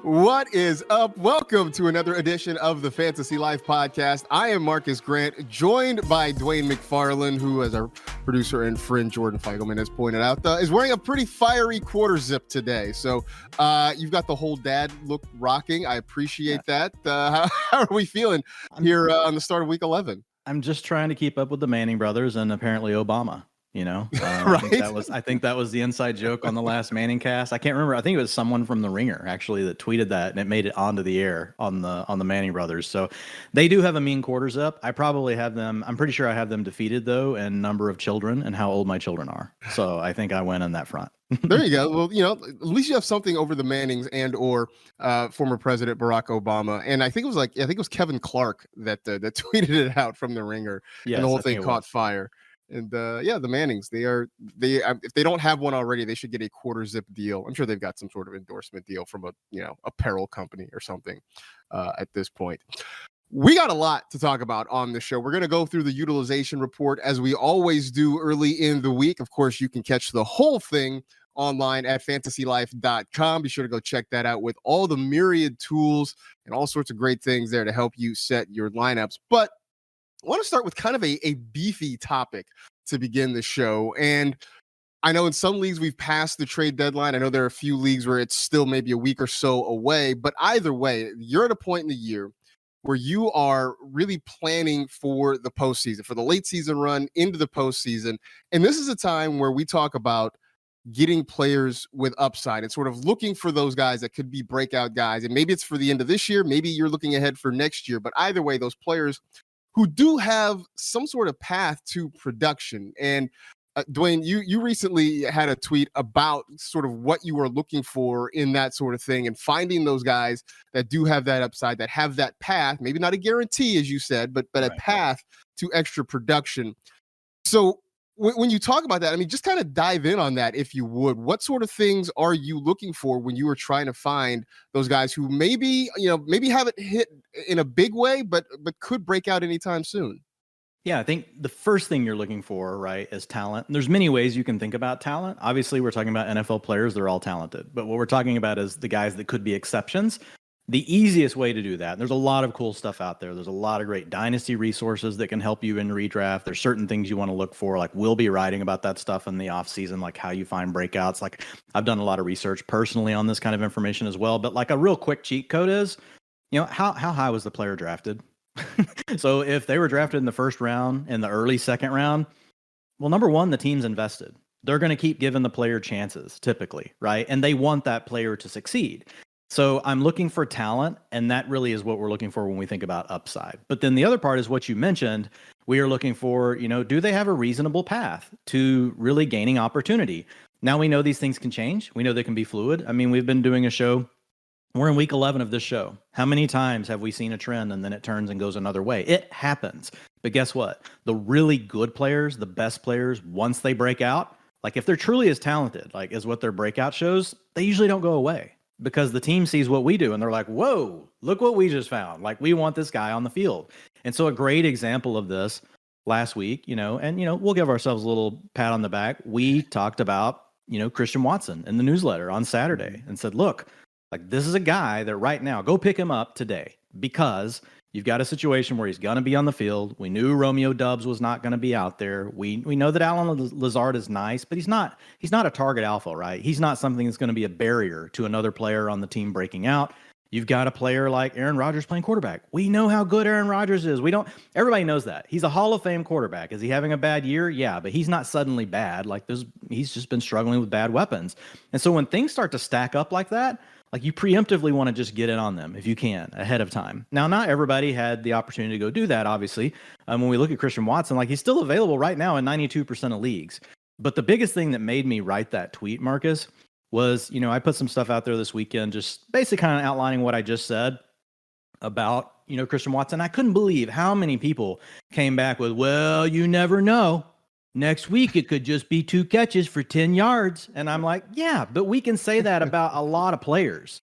What is up? Welcome to another edition of the Fantasy Life podcast. I am Marcus Grant, joined by Dwayne McFarland, who, as our producer and friend Jordan Feigelman has pointed out, is wearing a pretty fiery quarter zip today. So you've got the whole dad look rocking. I appreciate that. How are we feeling here on the start of week 11? I'm just trying to keep up with the Manning brothers and apparently Obama. Right? I think that was the inside joke on the last Manning cast. I can't remember. I think it was someone from The Ringer actually that tweeted that, and it made it onto the air on the Manning brothers. So they do have a mean quarters up. I probably have them. I'm pretty sure I have them defeated though, and number of children and how old my children are. So I think I win on that front. There you go. Well, at least you have something over the Mannings and or former President Barack Obama. And I think it was Kevin Clark that tweeted it out from The Ringer, and the whole thing caught fire. And the Mannings, if they don't have one already, they should get a quarter zip deal. I'm sure they've got some sort of endorsement deal from a apparel company or something at this point. We got a lot to talk about on the show. We're going to go through the utilization report as we always do early in the week. Of course, you can catch the whole thing online at FantasyLife.com. Be sure to go check that out with all the myriad tools and all sorts of great things there to help you set your lineups. But I want to start with kind of a beefy topic to begin the show. And I know in some leagues we've passed the trade deadline. I know there are a few leagues where it's still maybe a week or so away. But either way, you're at a point in the year where you are really planning for the postseason, for the late season run into the postseason. And this is a time where we talk about getting players with upside and sort of looking for those guys that could be breakout guys. And maybe it's for the end of this year. Maybe you're looking ahead for next year. But either way, those players who do have some sort of path to production. And Dwayne, you recently had a tweet about sort of what you were looking for in that sort of thing and finding those guys that do have that upside, that have that path, maybe not a guarantee, as you said, but a path to extra production. So when you talk about that, I mean, just kind of dive in on that, if you would. What sort of things are you looking for when you are trying to find those guys who maybe haven't hit in a big way, but could break out anytime soon? Yeah, I think the first thing you're looking for, right, is talent. And there's many ways you can think about talent. Obviously, we're talking about NFL players. They're all talented. But what we're talking about is the guys that could be exceptions. The easiest way to do that, and there's a lot of cool stuff out there. There's a lot of great dynasty resources that can help you in redraft. There's certain things you want to look for. Like we'll be writing about that stuff in the off season, like how you find breakouts. Like I've done a lot of research personally on this kind of information as well. But like a real quick cheat code is, how high was the player drafted? So if they were drafted in the first round, in the early second round, well, number one, the team's invested. They're going to keep giving the player chances typically, right? And they want that player to succeed. So I'm looking for talent, and that really is what we're looking for when we think about upside. But then the other part is what you mentioned. We are looking for, do they have a reasonable path to really gaining opportunity? Now we know these things can change. We know they can be fluid. I mean, we've been doing a show. We're in week 11 of this show. How many times have we seen a trend and then it turns and goes another way? It happens. But guess what? The really good players, the best players, once they break out, like if they're truly as talented, like as what their breakout shows, they usually don't go away. Because the team sees what we do and they're like, whoa, look what we just found. Like we want this guy on the field. And so a great example of this last week, we'll give ourselves a little pat on the back. We talked about, Christian Watson in the newsletter on Saturday and said, look, like this is a guy that right now, go pick him up today because you've got a situation where he's going to be on the field. We knew Romeo Doubs was not going to be out there. We know that Alan Lazard is nice, but he's not a target alpha, right? He's not something that's going to be a barrier to another player on the team breaking out. You've got a player like Aaron Rodgers playing quarterback. We know how good Aaron Rodgers is. Everybody knows that. He's a Hall of Fame quarterback. Is he having a bad year? Yeah, but he's not suddenly bad. Like he's just been struggling with bad weapons. And so when things start to stack up like that, like you preemptively want to just get in on them if you can ahead of time. Now, not everybody had the opportunity to go do that, obviously. When we look at Christian Watson, like he's still available right now in 92% of leagues. But the biggest thing that made me write that tweet, Marcus, was, I put some stuff out there this weekend, just basically kind of outlining what I just said about, Christian Watson. I couldn't believe how many people came back with, well, you never know. Next week, it could just be 2 catches for 10 yards. And I'm like, yeah, but we can say that about a lot of players.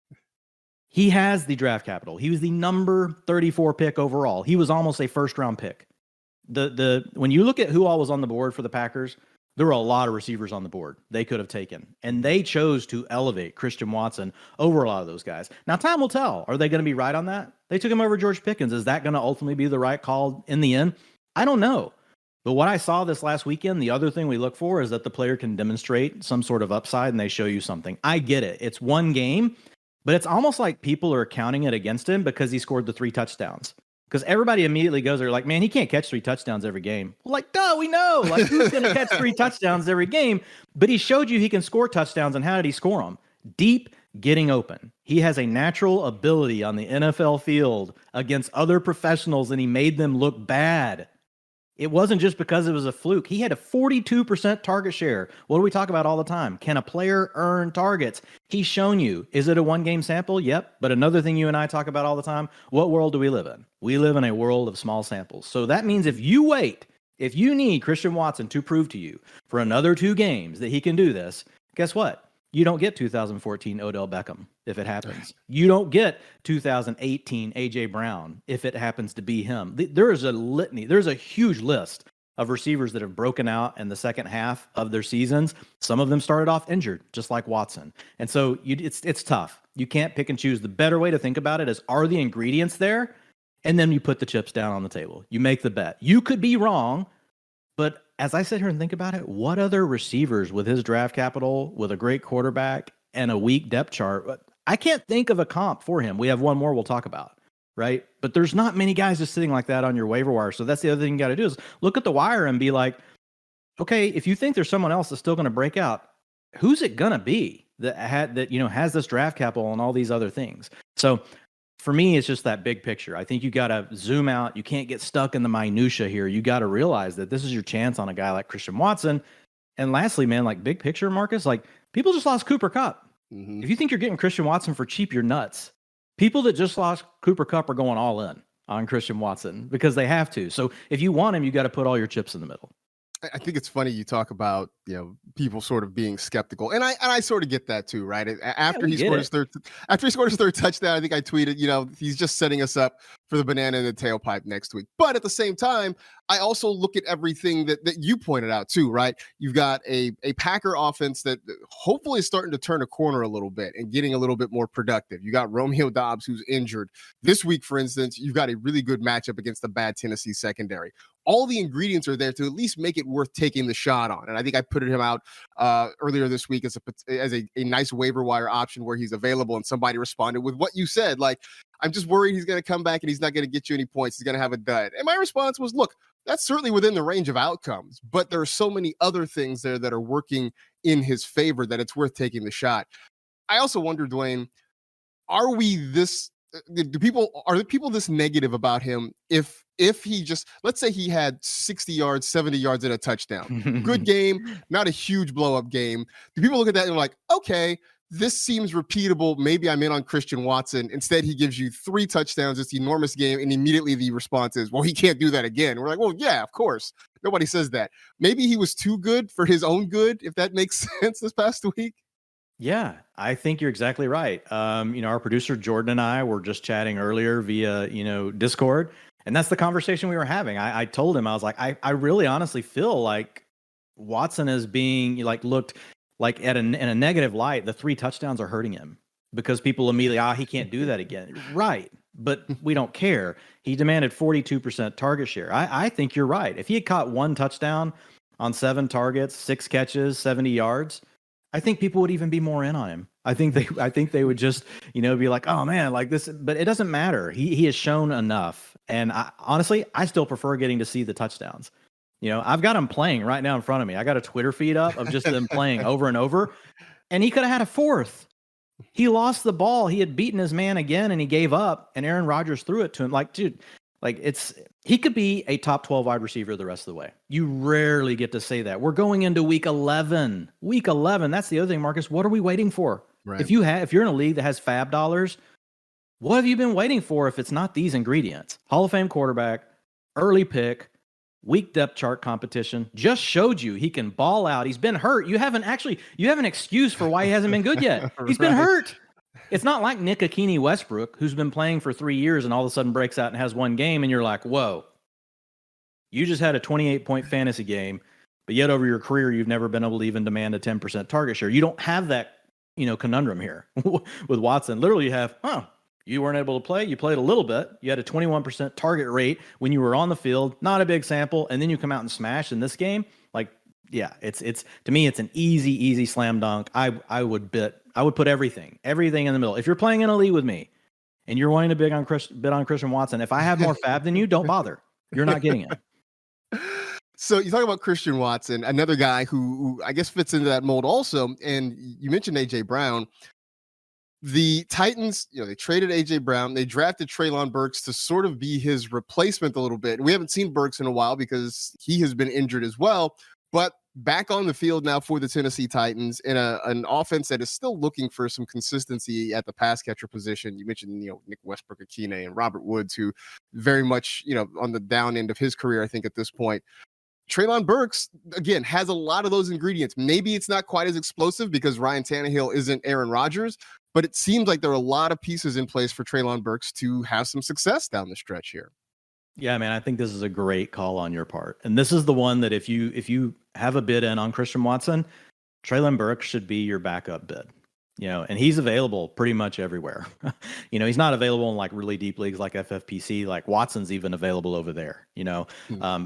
He has the draft capital. He was the number 34 pick overall. He was almost a first-round pick. When you look at who all was on the board for the Packers, There were a lot of receivers on the board they could have taken, and they chose to elevate Christian Watson over a lot of those guys. Now, time will tell. Are they going to be right on that? They took him over George Pickens. Is that going to ultimately be the right call in the end? I don't know. But what I saw this last weekend, the other thing we look for is that the player can demonstrate some sort of upside and they show you something. I get it. It's one game, but it's almost like people are counting it against him because he scored the 3 touchdowns. Because everybody immediately goes, they're like, man, he can't catch 3 touchdowns every game. Well, like, duh, we know. Like, who's going to catch 3 touchdowns every game? But he showed you he can score touchdowns, and how did he score them? Deep, getting open. He has a natural ability on the NFL field against other professionals, and he made them look bad. It wasn't just because it was a fluke. He had a 42% target share. What do we talk about all the time? Can a player earn targets? He's shown you. Is it a one-game sample? Yep. But another thing you and I talk about all the time, what world do we live in? We live in a world of small samples. So that means if you wait, if you need Christian Watson to prove to you for another 2 games that he can do this, guess what? You don't get 2014 Odell Beckham if it happens. You don't get 2018 A.J. Brown if it happens to be him. There is a litany. There's a huge list of receivers that have broken out in the second half of their seasons. Some of them started off injured, just like Watson. And so it's tough. You can't pick and choose. The better way to think about it is, are the ingredients there? And then you put the chips down on the table. You make the bet. You could be wrong, but as I sit here and think about it, what other receivers with his draft capital, with a great quarterback and a weak depth chart? I can't think of a comp for him. We have one more we'll talk about, right? But there's not many guys just sitting like that on your waiver wire. So that's the other thing you got to do is look at the wire and be like, okay, if you think there's someone else that's still going to break out, who's it going to be that has this draft capital and all these other things? So for me, it's just that big picture. I think you got to zoom out. You can't get stuck in the minutia here. You got to realize that this is your chance on a guy like Christian Watson. And lastly, man, like big picture, Marcus, like people just lost Cooper Kupp. Mm-hmm. If you think you're getting Christian Watson for cheap, you're nuts. People that just lost Cooper Kupp are going all in on Christian Watson because they have to. So if you want him, you got to put all your chips in the middle. I think it's funny you talk about, people sort of being skeptical, and I sort of get that too, right? After he scored his third touchdown, I think I tweeted, he's just setting us up for the banana in the tailpipe next week. But at the same time, I also look at everything that you pointed out too, right? You've got a Packer offense that hopefully is starting to turn a corner a little bit and getting a little bit more productive. You got Romeo Doubs, who's injured this week, for instance. You've got a really good matchup against the bad Tennessee secondary. All the ingredients are there to at least make it worth taking the shot on. And I think I put him out earlier this week as a nice waiver wire option where he's available, and somebody responded with what you said. Like, I'm just worried he's going to come back and he's not going to get you any points. He's going to have a dud. And my response was, look, that's certainly within the range of outcomes, but there are so many other things there that are working in his favor that it's worth taking the shot. I also wonder, Dwayne, are the people this negative about him if he just, let's say he had 60 yards, 70 yards and a touchdown, good game, not a huge blow up game. Do people look at that and like, okay, this seems repeatable. Maybe I'm in on Christian Watson. Instead, he gives you 3 touchdowns, this enormous game, and immediately the response is, well, he can't do that again. We're like, well, yeah, of course. Nobody says that. Maybe he was too good for his own good, if that makes sense this past week. Yeah, I think you're exactly right. Our producer Jordan and I were just chatting earlier via, Discord, and that's the conversation we were having. I told him, I was like, I really honestly feel like Watson is being looked like in a negative light. The 3 touchdowns are hurting him because people immediately, he can't do that again. Right. But we don't care. He demanded 42% target share. I think you're right. If he had caught 1 touchdown on 7 targets, 6 catches, 70 yards, I think people would even be more in on him. I think they would just, be like, oh man, like this, but it doesn't matter. He has shown enough. And honestly, I still prefer getting to see the touchdowns. I've got him playing right now in front of me. I got a Twitter feed up of just them playing over and over, and he could have had a 4th. He lost the ball. He had beaten his man again and he gave up, and Aaron Rodgers threw it to him. Like, dude, he could be a top 12 wide receiver the rest of the way. You rarely get to say that. We're going into week 11. Week 11. That's the other thing, Marcus. What are we waiting for? Right. If you're in a league that has fab dollars, what have you been waiting for if it's not these ingredients? Hall of Fame quarterback, early pick, weak depth chart competition, just showed you he can ball out. He's been hurt. You have an excuse for why he hasn't been good yet. He's been hurt. It's not like Nick Akini Westbrook, who's been playing for 3 years and all of a sudden breaks out and has 1 game, and you're like, whoa, you just had a 28-point fantasy game. but yet over your career, you've never been able to even demand a 10% target share. You don't have that, conundrum here with Watson. Literally, you have, you weren't able to play. You played a little bit. You had a 21% target rate when you were on the field. Not a big sample, and then you come out and smash in this game. Like, yeah, it's to me, it's an easy slam dunk. I would put everything in the middle. If you're playing in a league with me, and you're wanting to bid on Christian Watson, if I have more fab than you, don't bother. You're not getting it. So you talk about Christian Watson, another guy who I guess fits into that mold also. And you mentioned A.J. Brown. The Titans, they traded A.J. Brown. They drafted Treylon Burks to sort of be his replacement a little bit. We haven't seen Burks in a while because he has been injured as well. But back on the field now for the Tennessee Titans in an offense that is still looking for some consistency at the pass catcher position. You mentioned, Nick Westbrook-Akine and Robert Woods, who very much, on the down end of his career, I think at this point. Treylon Burks, again, has a lot of those ingredients. Maybe it's not quite as explosive because Ryan Tannehill isn't Aaron Rodgers, but it seems like there are a lot of pieces in place for Treylon Burks to have some success down the stretch here. Yeah, man, I think this is a great call on your part. And this is the one that if you have a bid in on Christian Watson, Treylon Burks should be your backup bid. And he's available pretty much everywhere. He's not available in like really deep leagues like FFPC, like Watson's even available over there.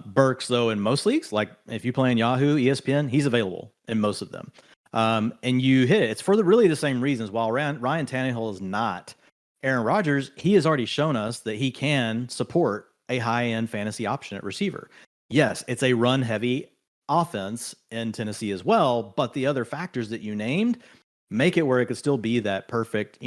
Burks, though, in most leagues, like if you play in Yahoo, ESPN, he's available in most of them. And you hit it. It's for really the same reasons. While Ryan Tannehill is not Aaron Rodgers, he has already shown us that he can support a high-end fantasy option at receiver. Yes, it's a run-heavy offense in Tennessee as well, but the other factors that you named make it where it could still be that perfect,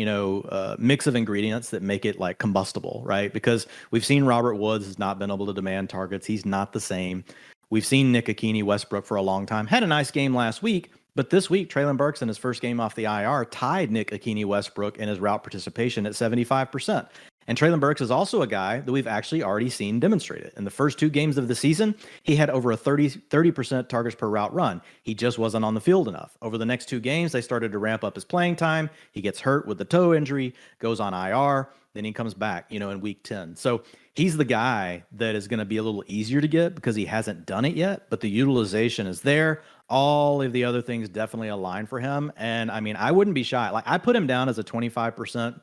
mix of ingredients that make it like combustible, right? Because we've seen Robert Woods has not been able to demand targets. He's not the same. We've seen Nick Westbrook for a long time. Had a nice game last week, but this week, Treylon Burks in his first game off the IR tied Nick Westbrook in his route participation at 75%. And Treylon Burks is also a guy that we've actually already seen demonstrate it. In the first 2 games of the season, he had over a 30% targets per route run. He just wasn't on the field enough. Over the next 2 games, they started to ramp up his playing time. He gets hurt with the toe injury, goes on IR, then he comes back, in week 10. So he's the guy that is going to be a little easier to get because he hasn't done it yet, but the utilization is there. All of the other things definitely align for him. And I mean, I wouldn't be shy. Like I put him down as a 25%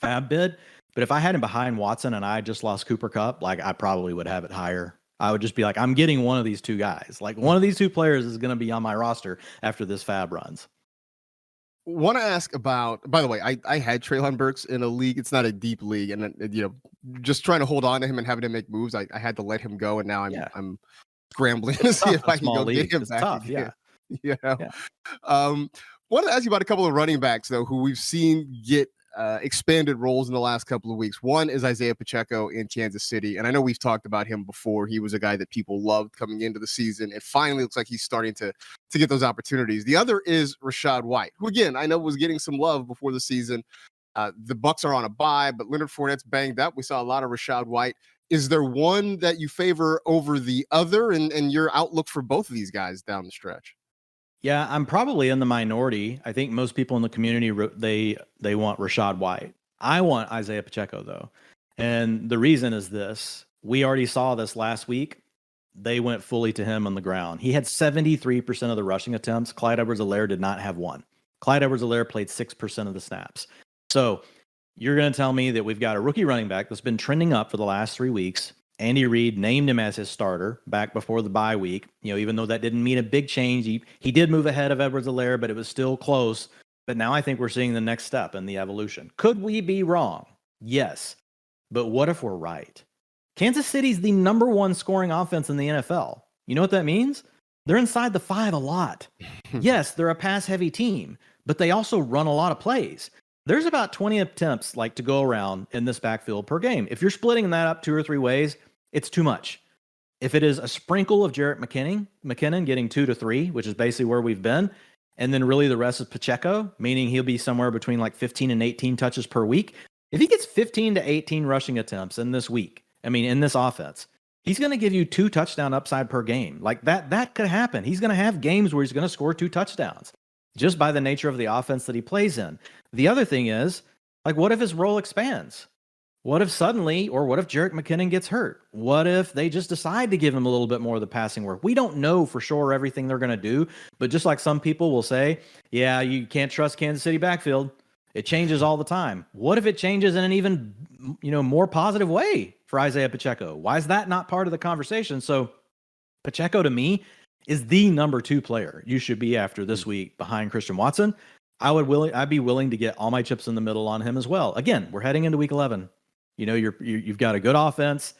fab bid. But if I had him behind Watson and I just lost Cooper Kupp, like I probably would have it higher. I would just be like, I'm getting one of these 2 guys. Like one of these 2 players is going to be on my roster after this fab runs. Want to ask about, by the way, I had Treylon Burks in a league. It's not a deep league. And, just trying to hold on to him and having to make moves. I had to let him go. And now I'm scrambling to see if I can go get him back. Tough, yeah. Want to ask you about a couple of running backs, though, who we've seen get expanded roles in the last couple of weeks. One is Isaiah Pacheco in Kansas City. And I know we've talked about him before. He was a guy that people loved coming into the season. It finally looks like he's starting to get those opportunities. The other is Rachaad White, who, again, I know was getting some love before the season. The Bucs are on a bye, but Leonard Fournette's banged up. We saw a lot of Rachaad White. Is there one that you favor over the other and your outlook for both of these guys down the stretch? Yeah, I'm probably in the minority. I think most people in the community, they want Rachaad White. I want Isaiah Pacheco, though. And the reason is this. We already saw this last week. They went fully to him on the ground. He had 73% of the rushing attempts. Clyde Edwards-Helaire did not have one. Clyde Edwards-Helaire played 6% of the snaps. So you're going to tell me that we've got a rookie running back that's been trending up for the last 3 weeks. Andy Reid named him as his starter back before the bye week. Even though that didn't mean a big change, he did move ahead of Edwards-Helaire, but it was still close. But now I think we're seeing the next step in the evolution. Could we be wrong? Yes. But what if we're right? Kansas City's the number 1 scoring offense in the NFL. You know what that means? They're inside the 5 a lot. Yes, they're a pass-heavy team, but they also run a lot of plays. There's about 20 attempts to go around in this backfield per game. If you're splitting that up 2 or 3 ways, it's too much. If it is a sprinkle of Jerick McKinnon getting 2 to 3, which is basically where we've been, and then really the rest is Pacheco, meaning he'll be somewhere between 15 and 18 touches per week. If he gets 15 to 18 rushing attempts in this offense, he's going to give you 2 touchdown upside per game. That could happen. He's going to have games where he's going to score 2 touchdowns. Just by the nature of the offense that he plays in. The other thing is, what if his role expands? What if suddenly, or what if Jerick McKinnon gets hurt? What if they just decide to give him a little bit more of the passing work? We don't know for sure everything they're going to do, but just like some people will say, yeah, you can't trust Kansas City backfield. It changes all the time. What if it changes in an even, more positive way for Isaiah Pacheco? Why is that not part of the conversation? So Pacheco to me is the number 2 player you should be after this week behind Christian Watson. I'd be willing to get all my chips in the middle on him as well. Again, we're heading into week 11. You've got a good offense.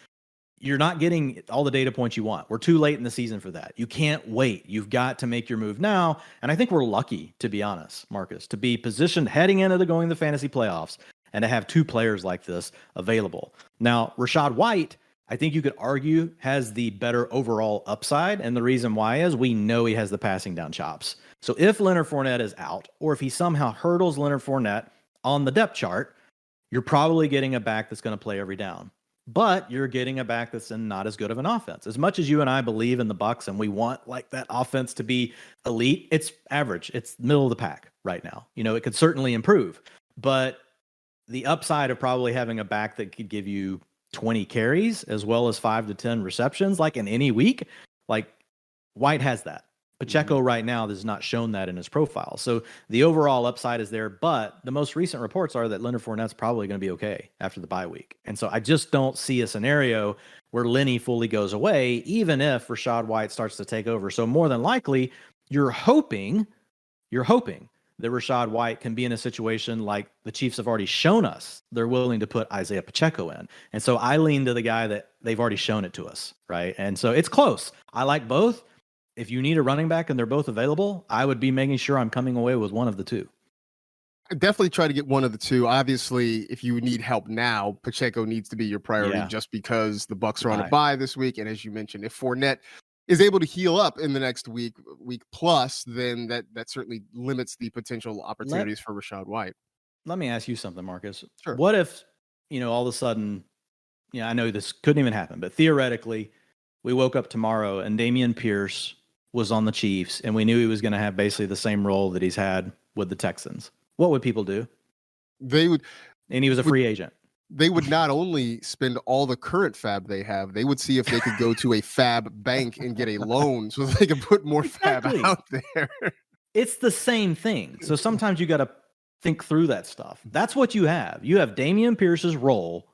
You're not getting all the data points you want. We're too late in the season for that. You can't wait. You've got to make your move now. And I think we're lucky, to be honest, Marcus, to be positioned heading into going to the fantasy playoffs and to have 2 players like this available. Now, Rachaad White, I think you could argue, has the better overall upside. And the reason why is we know he has the passing down chops. So if Leonard Fournette is out, or if he somehow hurdles Leonard Fournette on the depth chart, you're probably getting a back that's going to play every down. But you're getting a back that's in not as good of an offense. As much as you and I believe in the Bucs and we want like that offense to be elite, it's average. It's middle of the pack right now. It could certainly improve. But the upside of probably having a back that could give you 20 carries as well as 5 to 10 receptions, like in any week, like White has that. Pacheco right now has not shown that in his profile. So the overall upside is there, but the most recent reports are that Leonard Fournette's probably going to be okay after the bye week. And so I just don't see a scenario where Lenny fully goes away, even if Rachaad White starts to take over. So more than likely, you're hoping that Rachaad White can be in a situation like the Chiefs have already shown us they're willing to put Isaiah Pacheco in. And so I lean to the guy that they've already shown it to us, right? And so it's close. I like both. If you need a running back and they're both available, I would be making sure I'm coming away with one of the 2. I definitely try to get one of the 2. Obviously, if you need help now, Pacheco needs to be your priority just because the Bucs are on a bye this week. And as you mentioned, if Fournette is able to heal up in the next week plus, then that certainly limits the potential opportunities for Rachaad White. Let me ask you something, Marcus. Sure. What if, all of a sudden, I know this couldn't even happen, but theoretically, we woke up tomorrow and Dameon Pierce was on the Chiefs and we knew he was going to have basically the same role that he's had with the Texans. What would people do? They would. And he was a free agent. They would not only spend all the current fab they have, they would see if they could go to a fab bank and get a loan so they could put more fab out there. It's the same thing. So sometimes you got to think through that stuff. That's what you have. You have Dameon Pierce's role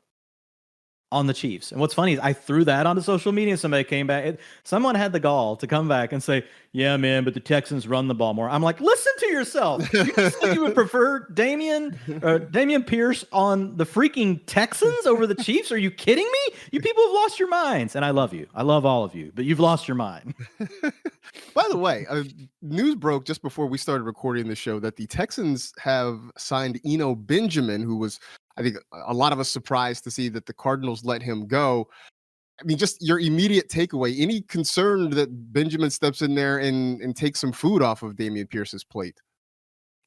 on the Chiefs. And what's funny is I threw that onto social media. Somebody came back. Someone had the gall to come back and say, yeah, man, but the Texans run the ball more. I'm like, listen to yourself. You said you would prefer Dameon Pierce on the freaking Texans over the Chiefs? Are you kidding me? You people have lost your minds. And I love you. I love all of you, but you've lost your mind. By the way, news broke just before we started recording the show that the Texans have signed Eno Benjamin, who was, I think, a lot of us surprised to see that the Cardinals let him go. I mean, just your immediate takeaway, any concern that Benjamin steps in there and takes some food off of Dameon Pierce's plate?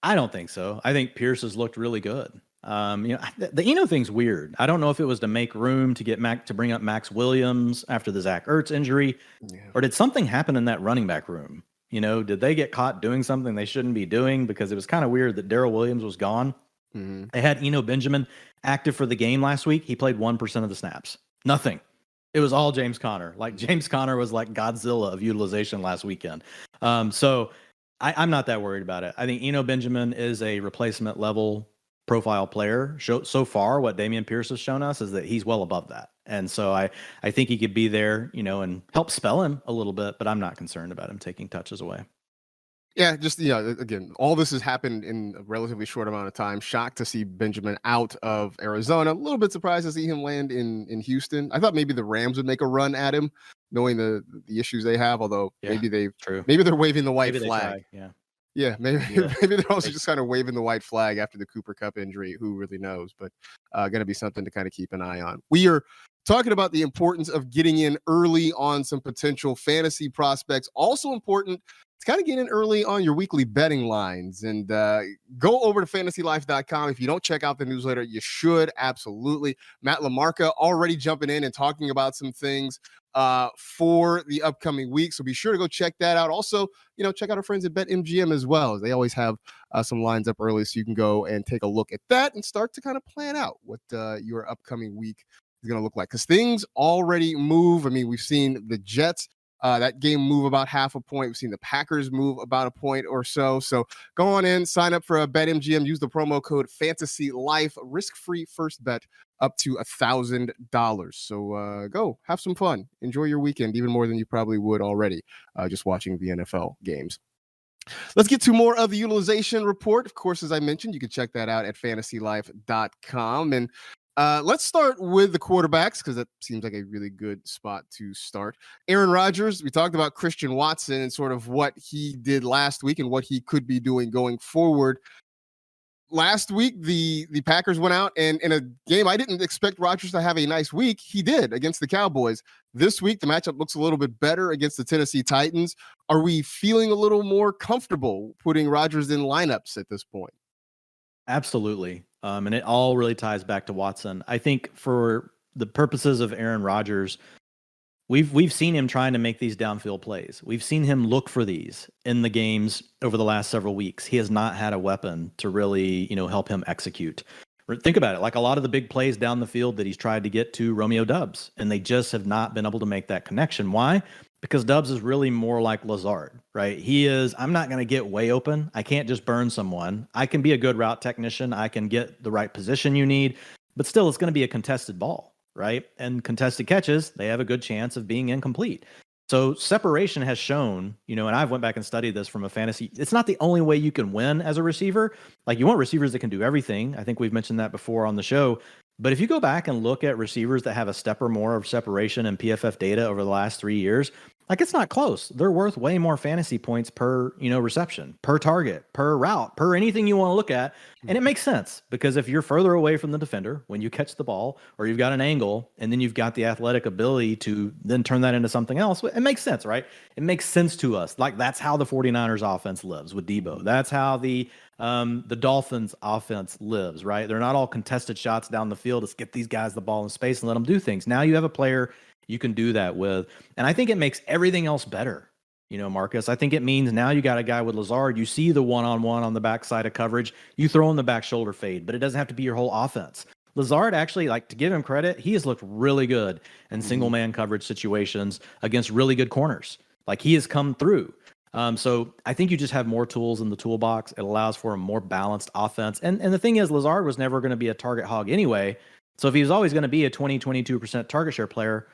I don't think so. I think Pierce has looked really good. The Eno thing's weird. I don't know if it was to make room to get to bring up Max Williams after the Zach Ertz injury, or did something happen in that running back room? Did they get caught doing something they shouldn't be doing? Because it was kind of weird that Darrell Williams was gone. Mm-hmm. They had Eno Benjamin active for the game last week. He played 1% of the snaps. Nothing. It was all James Conner. Like James Conner was like Godzilla of utilization last weekend. So I'm not that worried about it. I think Eno Benjamin is a replacement level profile player. So far, what Dameon Pierce has shown us is that he's well above that. And so I think he could be there, and help spell him a little bit, but I'm not concerned about him taking touches away. Yeah, just, again, all this has happened in a relatively short amount of time. Shocked to see Benjamin out of Arizona. A little bit surprised to see him land in Houston. I thought maybe the Rams would make a run at him, knowing the issues they have, although maybe they're waving the white flag. Maybe they're also just kind of waving the white flag after the Cooper Kupp injury. Who really knows? But going to be something to kind of keep an eye on. We are talking about the importance of getting in early on some potential fantasy prospects. Also important, it's kind of get in early on your weekly betting lines, and go over to FantasyLife.com. If you don't check out the newsletter, you should absolutely. Matt LaMarca already jumping in and talking about some things for the upcoming week. So be sure to go check that out. Also, check out our friends at BetMGM as well. They always have some lines up early, so you can go and take a look at that and start to kind of plan out what your upcoming week is going to look like. Because things already move. I mean, we've seen the Jets, that game move about half a point. We've seen the Packers move about a point or so. So go on in, sign up for a BetMGM, use the promo code FantasyLife, risk-free first bet up to $1,000. So go have some fun. Enjoy your weekend, even more than you probably would already just watching the NFL games. Let's get to more of the utilization report. Of course, as I mentioned, you can check that out at FantasyLife.com. And let's start with the quarterbacks because that seems like a really good spot to start. Aaron Rodgers, we talked about Christian Watson and sort of what he did last week and what he could be doing going forward. Last week, the Packers went out, and in a game I didn't expect Rodgers to have a nice week, he did against the Cowboys. This week, the matchup looks a little bit better against the Tennessee Titans. Are we feeling a little more comfortable putting Rodgers in lineups at this point? Absolutely. And it all really ties back to Watson. I think for the purposes of Aaron Rodgers, we've seen him trying to make these downfield plays. We've seen him look for these in the games over the last several weeks. He has not had a weapon to really, help him execute. Think about it. Like a lot of the big plays down the field that he's tried to get to Romeo Doubs, and they just have not been able to make that connection. Why? Because Doubs is really more like Lazard, right? He is, I'm not going to get way open. I can't just burn someone. I can be a good route technician. I can get the right position you need, but still it's going to be a contested ball, right? And contested catches, they have a good chance of being incomplete. So separation has shown, and I've went back and studied this from a fantasy. It's not the only way you can win as a receiver. Like you want receivers that can do everything. I think we've mentioned that before on the show. But if you go back and look at receivers that have a step or more of separation in PFF data over the last 3 years, like it's not close. They're worth way more fantasy points per, reception, per target, per route, per anything you want to look at. And it makes sense because if you're further away from the defender when you catch the ball, or you've got an angle and then you've got the athletic ability to then turn that into something else, it makes sense, right? It makes sense to us. Like that's how the 49ers offense lives with Debo. That's how the Dolphins offense lives, right? They're not all contested shots down the field. Let's get these guys the ball in space and let them do things. Now you have a player you can do that with. And I think it makes everything else better, Marcus. I think it means now you got a guy with Lazard. You see the one-on-one on the backside of coverage. You throw in the back shoulder fade, but it doesn't have to be your whole offense. Lazard actually, to give him credit, he has looked really good in single-man coverage situations against really good corners. Like he has come through. So I think you just have more tools in the toolbox. It allows for a more balanced offense. And the thing is, Lazard was never going to be a target hog anyway. So if he was always going to be a 22% target share player,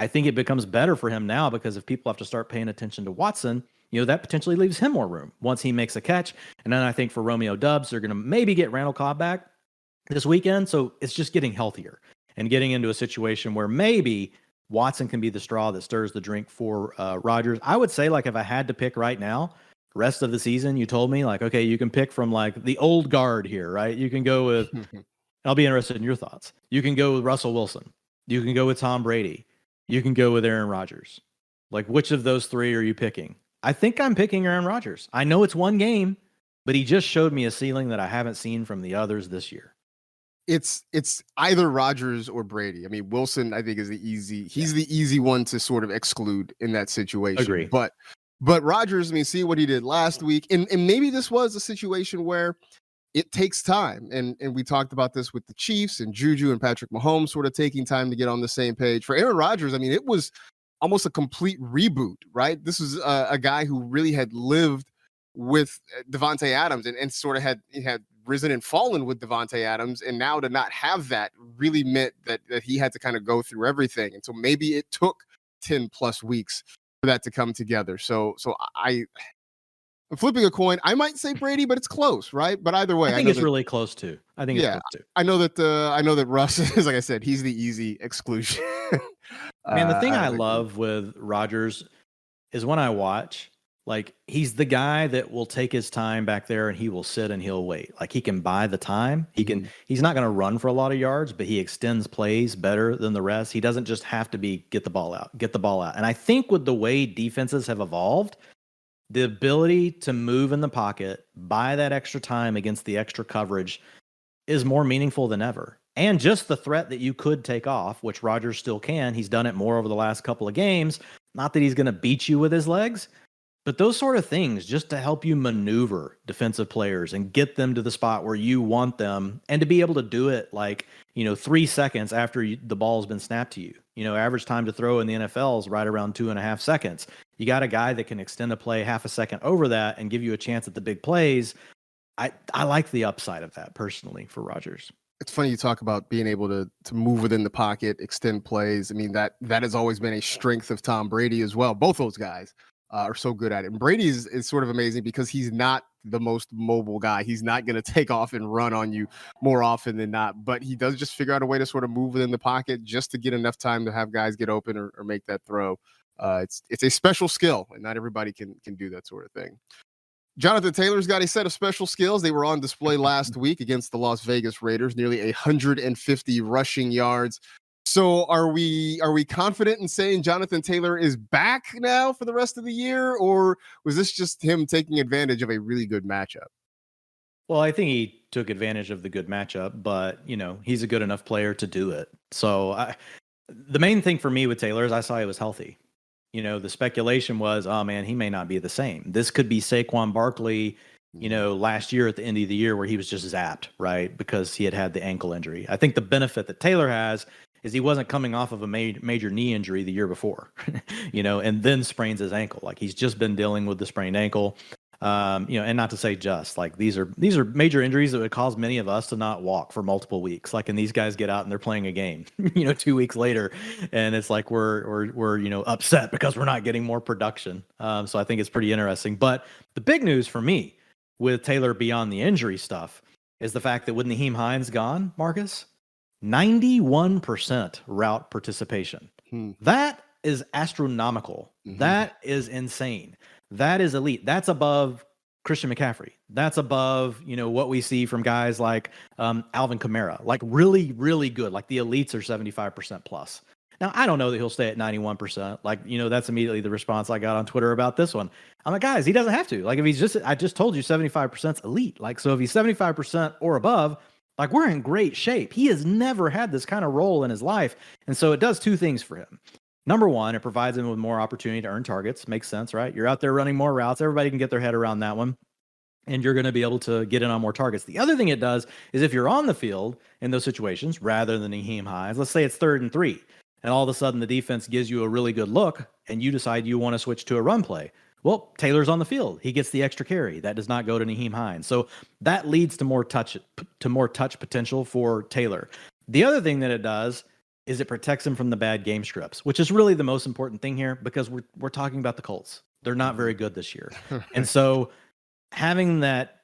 I think it becomes better for him now because if people have to start paying attention to Watson, that potentially leaves him more room once he makes a catch. And then I think for Romeo Doubs, they're going to maybe get Randall Cobb back this weekend. So it's just getting healthier and getting into a situation where maybe Watson can be the straw that stirs the drink for Rodgers. I would say, if I had to pick right now, rest of the season, you told me, okay, you can pick from the old guard here, right? You can go with, I'll be interested in your thoughts. You can go with Russell Wilson. You can go with Tom Brady. You can go with Aaron Rodgers. Which of those three are you picking? I think I'm picking Aaron Rodgers. I know it's one game, but he just showed me a ceiling that I haven't seen from the others this year. It's either Rodgers or Brady. I mean, Wilson, I think, is the easy one to sort of exclude in that situation. Agree. But Rodgers, see what he did last week. And maybe this was a situation where it takes time. And we talked about this with the Chiefs and Juju and Patrick Mahomes sort of taking time to get on the same page. For Aaron Rodgers, it was almost a complete reboot, right? This is a guy who really had lived with Devontae Adams and sort of had risen and fallen with Devontae Adams. And now to not have that really meant that he had to kind of go through everything. And so maybe it took 10 plus weeks for that to come together. So I'm flipping a coin. I might say Brady, but it's close, right? But either way, I think it's really close too. I think it's close too. I know that Russ is, like I said, he's the easy exclusion. Man, the thing I love with Rodgers is when I watch, he's the guy that will take his time back there and he will sit and he'll wait. He can buy the time. He's not going to run for a lot of yards, but he extends plays better than the rest. He doesn't just have to get the ball out. And I think with the way defenses have evolved, the ability to move in the pocket, buy that extra time against the extra coverage, is more meaningful than ever. And just the threat that you could take off, which Rodgers still can. He's done it more over the last couple of games. Not that he's going to beat you with his legs, but those sort of things just to help you maneuver defensive players and get them to the spot where you want them, and to be able to do it 3 seconds after the ball has been snapped to you. Average time to throw in the NFL is right around 2.5 seconds. You got a guy that can extend a play half a second over that and give you a chance at the big plays. I like the upside of that personally for Rodgers. It's funny you talk about being able to move within the pocket, extend plays. I mean, that has always been a strength of Tom Brady as well. Both those guys are so good at it. And Brady is sort of amazing because he's not the most mobile guy. He's not going to take off and run on you more often than not, but he does just figure out a way to sort of move within the pocket just to get enough time to have guys get open or make that throw. It's a special skill, and not everybody can do that sort of thing. Jonathan Taylor's got a set of special skills. They were on display last week against the Las Vegas Raiders, nearly 150 rushing yards. So are we confident in saying Jonathan Taylor is back now for the rest of the year, or was this just him taking advantage of a really good matchup? Well, I think he took advantage of the good matchup, but he's a good enough player to do it. So the main thing for me with Taylor is I saw he was healthy. The speculation was, oh man, he may not be the same. This could be Saquon Barkley, last year at the end of the year where he was just zapped, right? Because he had the ankle injury. I think the benefit that Taylor has is he wasn't coming off of a major knee injury the year before, and then sprains his ankle. Like he's just been dealing with the sprained ankle. And not to say these are major injuries that would cause many of us to not walk for multiple weeks. And these guys get out and they're playing a game, 2 weeks later, and it's like we're upset because we're not getting more production. So I think it's pretty interesting. But the big news for me with Taylor beyond the injury stuff is the fact that with Nyheim Hines gone, Marcus, 91% route participation. That is astronomical. Mm-hmm. That is insane. That is elite. That's above Christian McCaffrey. That's above, what we see from guys like Alvin Kamara, really, really good. The elites are 75% plus. Now, I don't know that he'll stay at 91%. That's immediately the response I got on Twitter about this one. I'm like, guys, he doesn't have to. If he's I just told you 75% elite. So if he's 75% or above, we're in great shape. He has never had this kind of role in his life. And so it does two things for him. Number one, it provides him with more opportunity to earn targets. Makes sense, right? You're out there running more routes. Everybody can get their head around that one. And you're going to be able to get in on more targets. The other thing it does is if you're on the field in those situations, rather than Nyheim Hines, let's say it's 3rd and 3, and all of a sudden the defense gives you a really good look, and you decide you want to switch to a run play. Well, Taylor's on the field. He gets the extra carry. That does not go to Nyheim Hines. So that leads to more touch potential for Taylor. The other thing that it does is it protects him from the bad game scripts, which is really the most important thing here because we're talking about the Colts. They're not very good this year. And so having that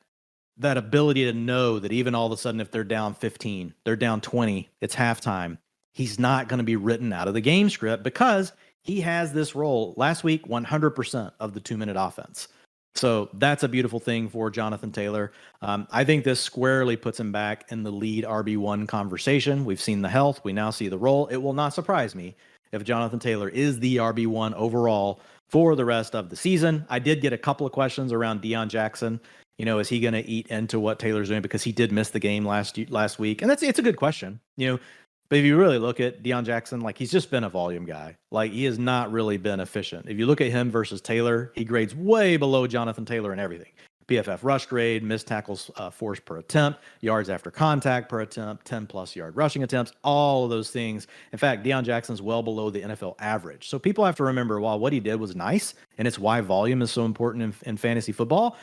ability to know that even all of a sudden if they're down 15, they're down 20, it's halftime, he's not going to be written out of the game script because he has this role. Last week, 100% of the 2-minute offense. So that's a beautiful thing for Jonathan Taylor. I think this squarely puts him back in the lead RB1 conversation. We've seen the health. We now see the role. It will not surprise me if Jonathan Taylor is the RB1 overall for the rest of the season. I did get a couple of questions around Deion Jackson. Is he going to eat into what Taylor's doing because he did miss the game last week? And it's a good question, But if you really look at Deion Jackson, he's just been a volume guy. He has not really been efficient. If you look at him versus Taylor, he grades way below Jonathan Taylor in everything. PFF rush grade, missed tackles forced per attempt, yards after contact per attempt, 10-plus yard rushing attempts, all of those things. In fact, Deion Jackson's well below the NFL average. So people have to remember, while what he did was nice, and it's why volume is so important in fantasy football,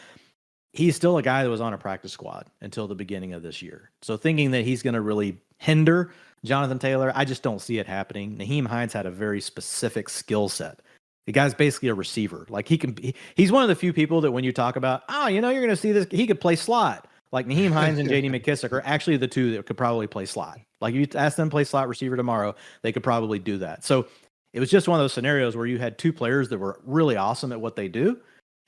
he's still a guy that was on a practice squad until the beginning of this year. So thinking that he's going to really hinder Jonathan Taylor, I just don't see it happening. Nyheim Hines had a very specific skill set. The guy's basically a receiver. He's one of the few people that when you talk about, you're going to see this, he could play slot. Nyheim Hines and J.D. McKissic are actually the two that could probably play slot. If you ask them to play slot receiver tomorrow, they could probably do that. So it was just one of those scenarios where you had two players that were really awesome at what they do,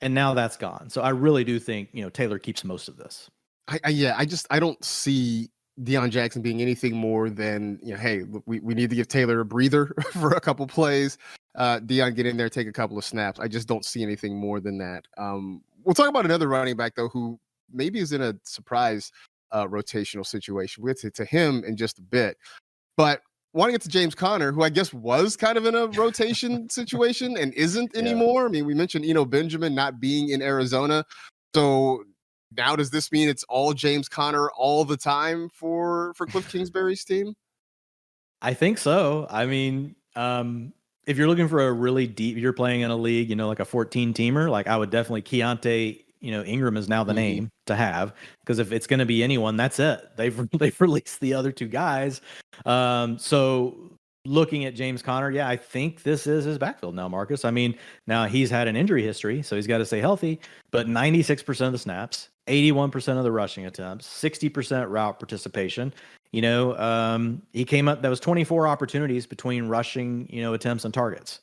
and now that's gone. So I really do think, Taylor keeps most of this. I don't see Deion Jackson being anything more than, hey, we need to give Taylor a breather for a couple plays. Deion, get in there, take a couple of snaps. I just don't see anything more than that. We'll talk about another running back, though, who maybe is in a surprise rotational situation. We'll get to him in just a bit. But want to get to James Conner, who I guess was kind of in a rotation situation and isn't anymore. I mean, we mentioned Eno Benjamin not being in Arizona. So now does this mean it's all James Conner all the time for Cliff Kingsbury's team? I think so. I mean, if you're looking for a really deep, you're playing in a league, like a 14-teamer, like I would definitely Keontae, Ingram is now the name to have, because if it's going to be anyone, that's it. They've released the other two guys. So looking at James Conner, I think this is his backfield now, Marcus. I mean, now he's had an injury history, so he's got to stay healthy, but 96% of the snaps, 81% of the rushing attempts, 60% route participation. He came up, that was 24 opportunities between rushing, attempts and targets.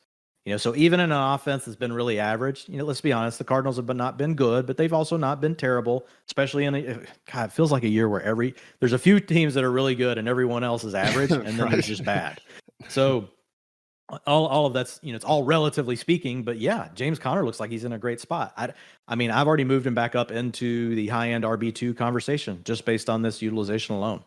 So even in an offense that's been really average, let's be honest, the Cardinals have not been good, but they've also not been terrible, especially it feels like a year where there's a few teams that are really good and everyone else is average, and then there's just bad. So all of that's, it's all relatively speaking, but James Conner looks like he's in a great spot. I mean, I've already moved him back up into the high-end RB2 conversation just based on this utilization alone.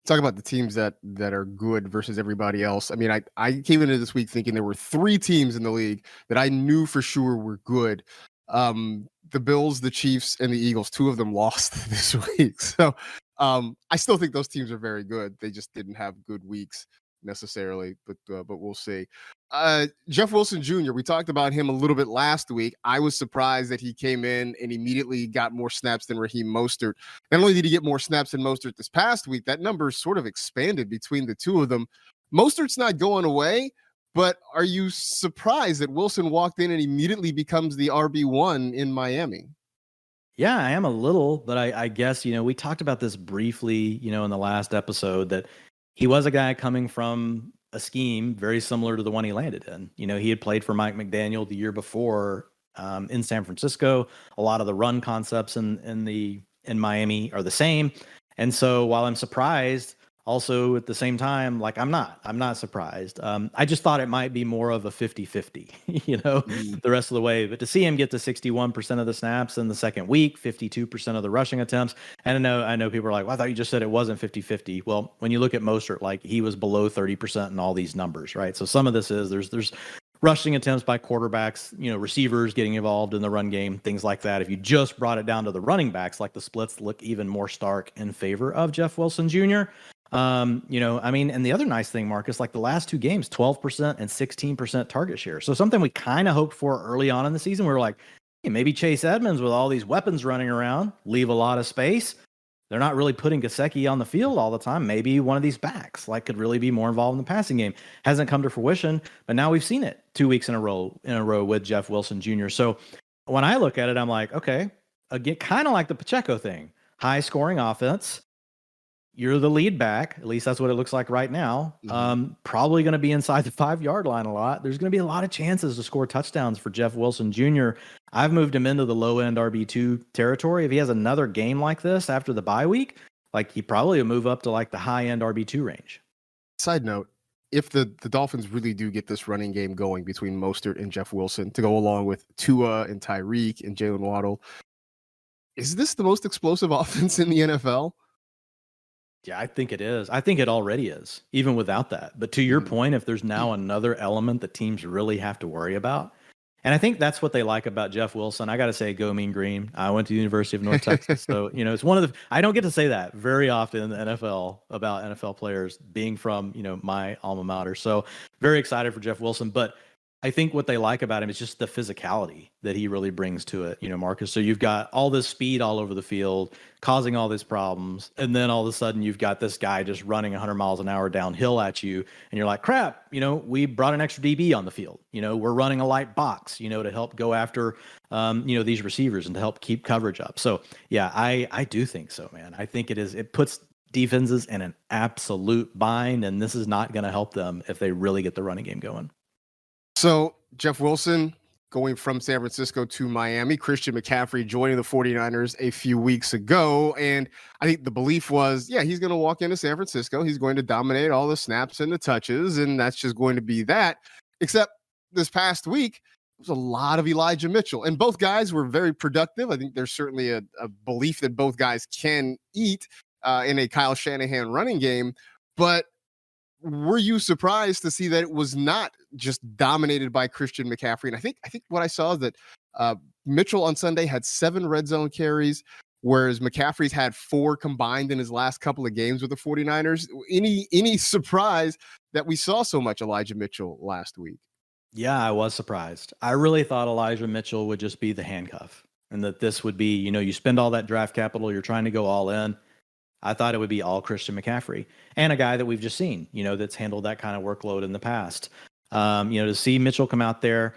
Talk about the teams that are good versus everybody else. I mean, I came into this week thinking there were 3 teams in the league that I knew for sure were good. The Bills, the Chiefs, and the Eagles. 2 of them lost this week. So I still think those teams are very good. They just didn't have good weeks necessarily, but we'll see. Jeff Wilson Jr., we talked about him a little bit last week. I was surprised that he came in and immediately got more snaps than Raheem Mostert. Not only did he get more snaps than Mostert this past week, that number sort of expanded between the two of them. Mostert's not going away, but are you surprised that Wilson walked in and immediately becomes the RB1 in Miami? Yeah, I am a little, but I guess, we talked about this briefly, in the last episode, that he was a guy coming from a scheme very similar to the one he landed in. He had played for Mike McDaniel the year before in San Francisco. A lot of the run concepts in Miami are the same. And so while I'm surprised, also at the same time, like I'm not surprised. I just thought it might be more of a 50-50, the rest of the way. But to see him get to 61% of the snaps in the second week, 52% of the rushing attempts. And I know people are like, well, I thought you just said it wasn't 50-50. Well, when you look at Mostert, like he was below 30% in all these numbers, right? So some of this is there's rushing attempts by quarterbacks, receivers getting involved in the run game, things like that. If you just brought it down to the running backs, like the splits look even more stark in favor of Jeff Wilson Jr. And the other nice thing, Marcus, like the last 2 games, 12% and 16% target share. So something we kind of hoped for early on in the season. We were like, hey, maybe Chase Edmonds with all these weapons running around, leave a lot of space. They're not really putting Gesicki on the field all the time. Maybe one of these backs could really be more involved in the passing game. Hasn't come to fruition, but now we've seen it 2 weeks in a row with Jeff Wilson Jr. So when I look at it, I'm like, okay, again, kind of like the Pacheco thing, high scoring offense. You're the lead back. At least that's what it looks like right now. Probably going to be inside the 5-yard line a lot. There's going to be a lot of chances to score touchdowns for Jeff Wilson Jr. I've moved him into the low-end RB2 territory. If he has another game like this after the bye week, he probably will move up to the high-end RB2 range. Side note, if the Dolphins really do get this running game going between Mostert and Jeff Wilson to go along with Tua and Tyreek and Jalen Waddle, is this the most explosive offense in the NFL? Yeah, I think it is. I think it already is, even without that. But to your point, if there's now another element that teams really have to worry about, and I think that's what they like about Jeff Wilson. I got to say, go Mean Green. I went to the University of North Texas. So, it's one of the, I don't get to say that very often in the NFL about NFL players being from, my alma mater. So very excited for Jeff Wilson. But I think what they like about him is just the physicality that he really brings to it, Marcus. So you've got all this speed all over the field, causing all these problems. And then all of a sudden you've got this guy just running 100 miles an hour downhill at you. And you're like, crap, we brought an extra DB on the field. We're running a light box, to help go after, these receivers and to help keep coverage up. So yeah, I do think so, man. I think it puts defenses in an absolute bind, and this is not going to help them if they really get the running game going. So Jeff Wilson going from San Francisco to Miami, Christian McCaffrey joining the 49ers a few weeks ago. And I think the belief was, he's going to walk into San Francisco. He's going to dominate all the snaps and the touches, and that's just going to be that. Except this past week, there was a lot of Elijah Mitchell, and both guys were very productive. I think there's certainly a belief that both guys can eat. in a Kyle Shanahan running game. But were you surprised to see that it was not just dominated by Christian McCaffrey? And I think what I saw is that Mitchell on Sunday had 7 red zone carries, whereas McCaffrey's had 4 combined in his last couple of games with the 49ers. Any surprise that we saw so much Elijah Mitchell last week? Yeah, I was surprised. I really thought Elijah Mitchell would just be the handcuff, and that this would be, you spend all that draft capital, you're trying to go all in. I thought it would be all Christian McCaffrey, and a guy that we've just seen, that's handled that kind of workload in the past. To see Mitchell come out there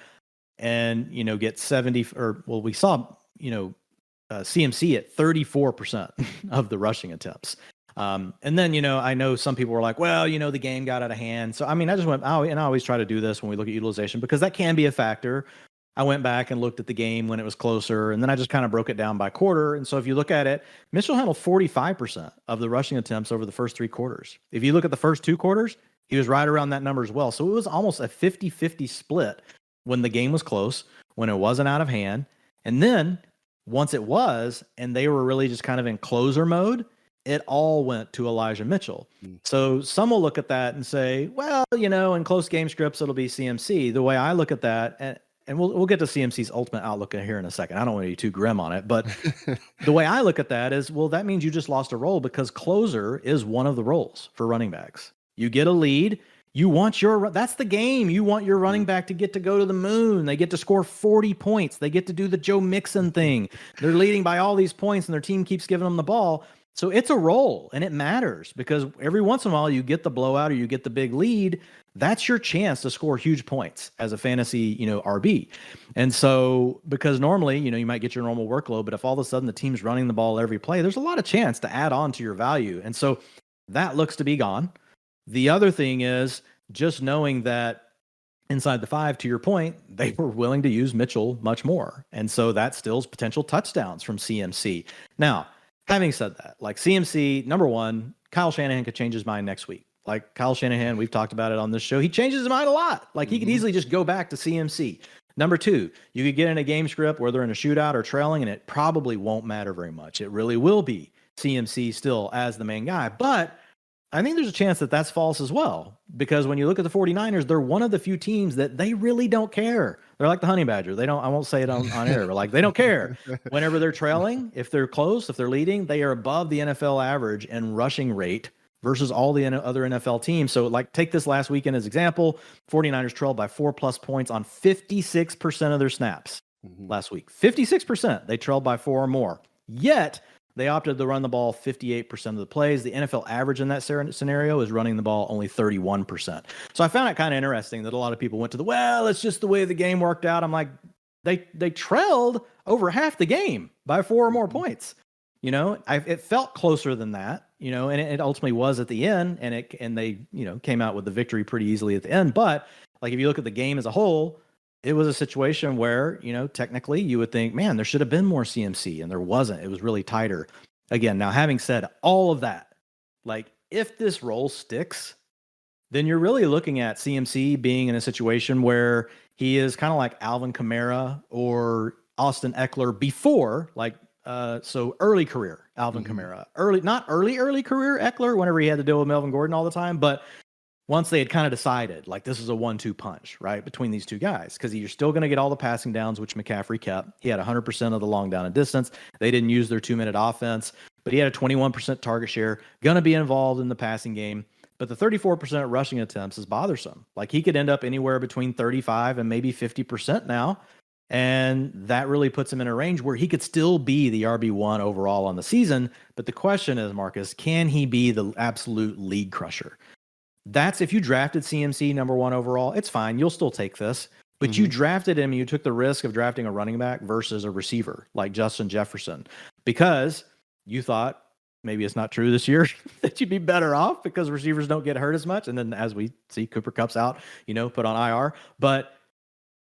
and, get 70, we saw, CMC at 34% of the rushing attempts. And then, I know some people were like, well, the game got out of hand. So, I just went, and I always try to do this when we look at utilization, because that can be a factor. I went back and looked at the game when it was closer, and then I just kind of broke it down by quarter. And so if you look at it, Mitchell handled 45% of the rushing attempts over the first 3 quarters. If you look at the first 2 quarters, he was right around that number as well. So it was almost a 50-50 split when the game was close, when it wasn't out of hand. And then once it was, and they were really just kind of in closer mode, it all went to Elijah Mitchell. So some will look at that and say, well, in close game scripts, it'll be CMC. The way I look at that, and we'll get to CMC's ultimate outlook here in a second. I don't want to be too grim on it, but the way I look at that is, well, that means you just lost a role, because closer is one of the roles for running backs. You get a lead. That's the game. You want your running back to get to go to the moon. They get to score 40 points. They get to do the Joe Mixon thing. They're leading by all these points, and their team keeps giving them the ball. So it's a role, and it matters, because every once in a while you get the blowout or you get the big lead. That's your chance to score huge points as a fantasy, RB. And so, because normally, you might get your normal workload, but if all of a sudden the team's running the ball every play, there's a lot of chance to add on to your value. And so that looks to be gone. The other thing is just knowing that inside the 5, to your point, they were willing to use Mitchell much more. And so that stills potential touchdowns from CMC. Now, having said that, like CMC, number one, Kyle Shanahan could change his mind next week. Like Kyle Shanahan, we've talked about it on this show. He changes his mind a lot. Like he could easily just go back to CMC. Number 2, you could get in a game script where they're in a shootout or trailing, and it probably won't matter very much. It really will be CMC still as the main guy. But I think there's a chance that that's false as well, because when you look at the 49ers, they're one of the few teams that they really don't care. They're like the Honey Badger. They don't, I won't say it on air, but like they don't care. Whenever they're trailing, if they're close, if they're leading, they are above the NFL average in rushing rate versus all the other NFL teams. So like take this last weekend as example, 49ers trailed by 4+ points on 56% of their snaps last week. 56%, they trailed by 4 or more. Yet they opted to run the ball 58% of the plays. The NFL average in that scenario is running the ball only 31%. So I found it kind of interesting that a lot of people went to it's just the way the game worked out. I'm like, they trailed over half the game by 4 or more points. It felt closer than that, and it ultimately was at the end, and they, came out with the victory pretty easily at the end. But like, if you look at the game as a whole, it was a situation where, technically you would think, man, there should have been more CMC, and there wasn't. It was really tighter. Again, now having said all of that, like if this role sticks, then you're really looking at CMC being in a situation where he is kind of like Alvin Kamara or Austin Eckler before, so early career Alvin Kamara, not early career Eckler, whenever he had to deal with Melvin Gordon all the time, but once they had kind of decided, like, this is a 1-2 punch, right, between these two guys, because you're still going to get all the passing downs, which McCaffrey kept. He had 100% of the long down and distance. They didn't use their 2-minute offense, but he had a 21% target share, going to be involved in the passing game. But the 34% rushing attempts is bothersome. Like, he could end up anywhere between 35 and maybe 50% now, and that really puts him in a range where he could still be the RB1 overall on the season. But the question is, Marcus, can he be the absolute league crusher? That's if you drafted CMC number 1 overall, it's fine. You'll still take this. But you drafted him, you took the risk of drafting a running back versus a receiver like Justin Jefferson, because you thought, maybe it's not true this year, that you'd be better off because receivers don't get hurt as much. And then as we see, Cooper Kupp's out, put on IR. But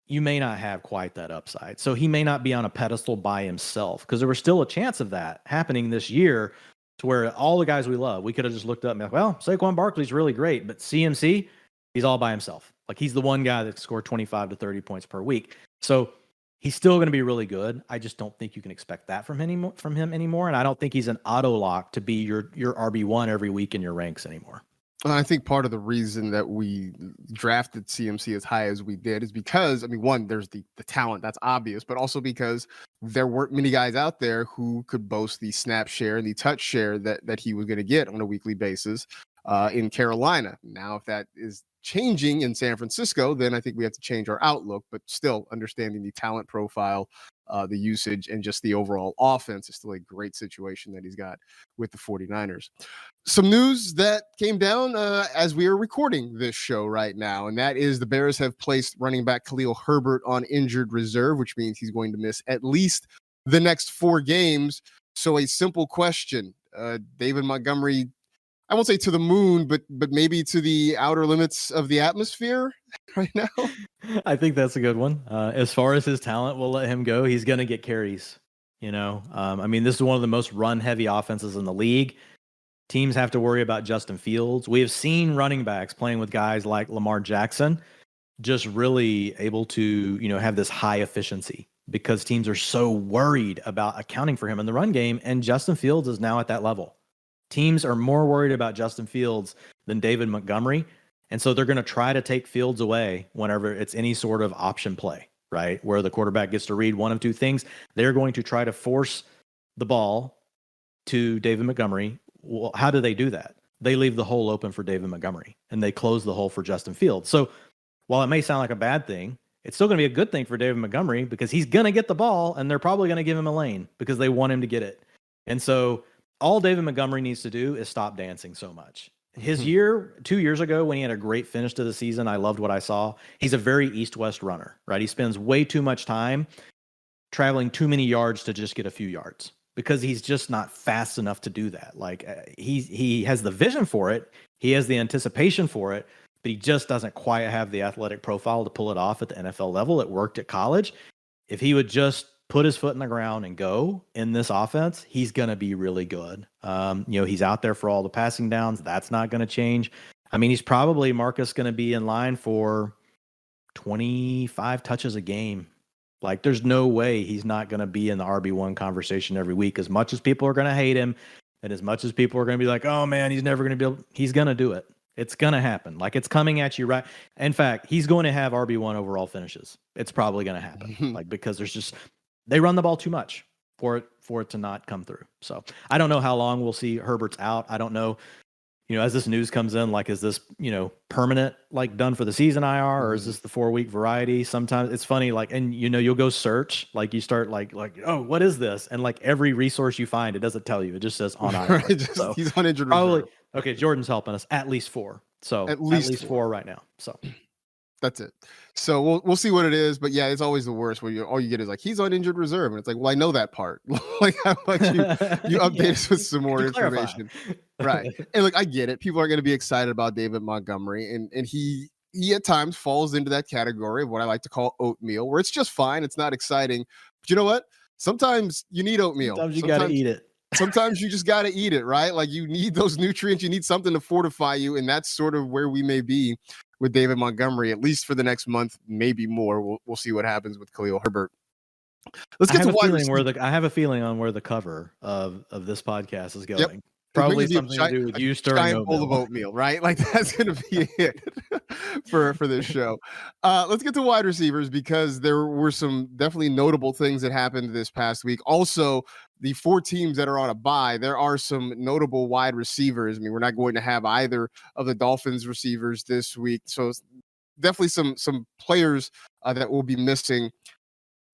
you may not have quite that upside. So he may not be on a pedestal by himself, because there was still a chance of that happening this year, to where all the guys we love, we could have just looked up and been like, well, Saquon Barkley's really great, but CMC, he's all by himself. Like, he's the one guy that scored 25 to 30 points per week. So He's still going to be really good. I just don't think you can expect that from him anymore. And I don't think he's an auto lock to be your RB1 every week in your ranks anymore. I think part of the reason that we drafted CMC as high as we did is because, I mean, one, there's the talent, that's obvious, but also because there weren't many guys out there who could boast the snap share and the touch share that he was going to get on a weekly basis in Carolina. Now, if that is changing in San Francisco, then I think we have to change our outlook, but still understanding the talent profile, the usage, and just the overall offense is still a great situation that he's got with the 49ers. Some news that came down as we are recording this show right now, and that is the Bears have placed running back Khalil Herbert on injured reserve, which means he's going to miss at least the next 4 games. So a simple question, David Montgomery, I won't say to the moon, but maybe to the outer limits of the atmosphere right now? I think that's a good one. As far as his talent, we'll let him go. He's going to get carries. I mean, this is one of the most run-heavy offenses in the league. Teams have to worry about Justin Fields. We have seen running backs playing with guys like Lamar Jackson just really able to, have this high efficiency because teams are so worried about accounting for him in the run game. And Justin Fields is now at that level. Teams are more worried about Justin Fields than David Montgomery. And so they're going to try to take Fields away whenever it's any sort of option play, right? Where the quarterback gets to read one of two things. They're going to try to force the ball to David Montgomery. Well, how do they do that? They leave the hole open for David Montgomery and they close the hole for Justin Fields. So while it may sound like a bad thing, it's still going to be a good thing for David Montgomery because he's going to get the ball and they're probably going to give him a lane because they want him to get it. And so all David Montgomery needs to do is stop dancing so much. His 2 years ago when he had a great finish to the season, I loved what I saw. He's a very east-west runner, right? He spends way too much time traveling too many yards to just get a few yards because he's just not fast enough to do that. Like he has the vision for it. He has the anticipation for it, but he just doesn't quite have the athletic profile to pull it off at the NFL level. It worked at college. If he would just put his foot in the ground and go in this offense, he's going to be really good. He's out there for all the passing downs. That's not going to change. I mean, he's probably, Marcus, going to be in line for 25 touches a game. Like, there's no way he's not going to be in the RB1 conversation every week. As much as people are going to hate him and as much as people are going to be like, oh man, he's never going to be able, he's going to do it. It's going to happen. Like, it's coming at you, right? In fact, he's going to have RB1 overall finishes. It's probably going to happen. Like, because they run the ball too much for it to not come through. So I don't know how long we'll see Herbert's out. I don't know, as this news comes in, like, is this, permanent, like done for the season IR, or is this the 4-week variety? Sometimes it's funny, like, and you'll go search, like you start like, oh, what is this? And like every resource you find, it doesn't tell you. It just says on IR. So he's on injured probably, reserve. okay, Jordan's helping us, at least 4. So at least 4 right now. So that's it. So we'll see what it is, but yeah, it's always the worst where all you get is like, he's on injured reserve, and it's like, well, I know that part. Like, how about you update us with some more information, right? And look, I get it. People are going to be excited about David Montgomery, and he at times falls into that category of what I like to call oatmeal, where it's just fine, it's not exciting, but you know what? Sometimes you need oatmeal. Sometimes you got to eat it. Sometimes you just got to eat it, right? Like, you need those nutrients. You need something to fortify you, and that's sort of where we may be with David Montgomery, at least for the next month, maybe more. We'll see what happens with Khalil Herbert. Let's get to wide receiver. I have a feeling on where the cover of this podcast is going. Yep. Probably something to do with you stirring a bowl of oatmeal, right? Like, that's going to be it for this show. Let's get to wide receivers because there were some definitely notable things that happened this past week. Also, the 4 teams that are on a bye, there are some notable wide receivers. I mean, we're not going to have either of the Dolphins receivers this week. So definitely some players that will be missing.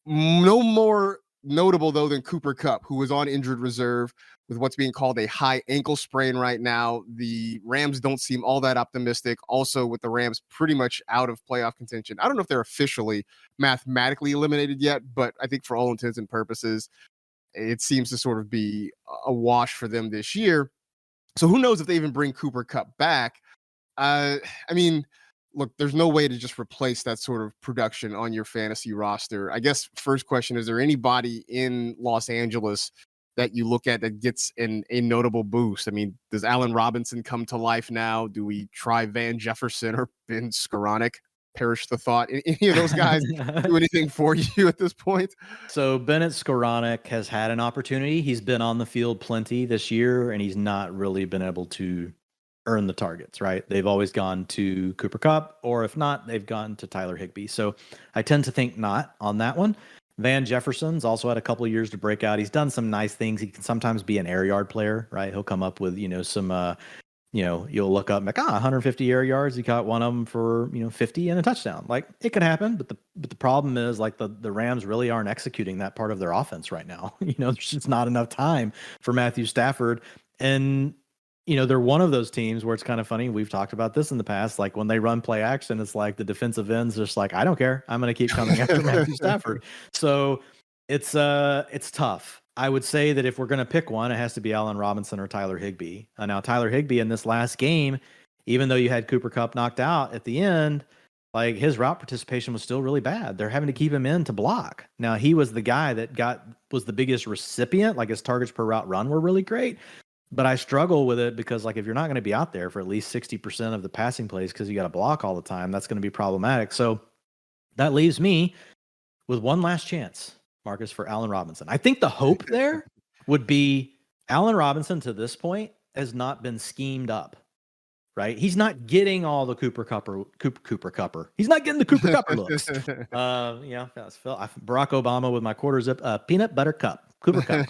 No more notable, though, than Cooper Kupp, who was on injured reserve with what's being called a high ankle sprain right now. The Rams don't seem all that optimistic. Also, with the Rams pretty much out of playoff contention. I don't know if they're officially mathematically eliminated yet, but I think for all intents and purposes, it seems to sort of be a wash for them this year. So who knows if they even bring Cooper Kupp back? I mean, look, there's no way to just replace that sort of production on your fantasy roster. I guess first question, is there anybody in Los Angeles that you look at that gets a notable boost? I mean, does Allen Robinson come to life now? Do we try Van Jefferson or Ben Skoranek? perish the thought. Any of those guys do anything for you at this point? So Bennett Skowronek has had an opportunity. He's been on the field plenty this year, and he's not really been able to earn the targets, right? They've always gone to Cooper Kupp, or if not, they've gone to Tyler Higbee. So I tend to think not on that one. Van Jefferson's also had a couple of years to break out. He's done some nice things. He can sometimes be an air yard player, right? He'll come up with, some, you'll look up like, 150 air yards. He caught one of them for, 50 and a touchdown. Like, it could happen, but the problem is, like, the Rams really aren't executing that part of their offense right now. There's just not enough time for Matthew Stafford. And, they're one of those teams where it's kind of funny. We've talked about this in the past. Like, when they run play action, it's like the defensive end's just like, I don't care. I'm going to keep coming after Matthew Stafford. So it's tough. I would say that if we're going to pick one, it has to be Allen Robinson or Tyler Higbee. Now, Tyler Higbee in this last game, even though you had Cooper Kupp knocked out at the end, like, his route participation was still really bad. They're having to keep him in to block. Now, he was the guy that was the biggest recipient. Like, his targets per route run were really great. But I struggle with it because, like, if you're not going to be out there for at least 60% of the passing plays because you got to block all the time, that's going to be problematic. So that leaves me with one last chance, Marcus, for Allen Robinson. I think the hope there would be Allen Robinson to this point has not been schemed up, right? He's not getting all the Cooper Cupper. He's not getting the Cooper Cupper looks. Barack Obama with my quarter zip, peanut butter cup, Cooper Kupp.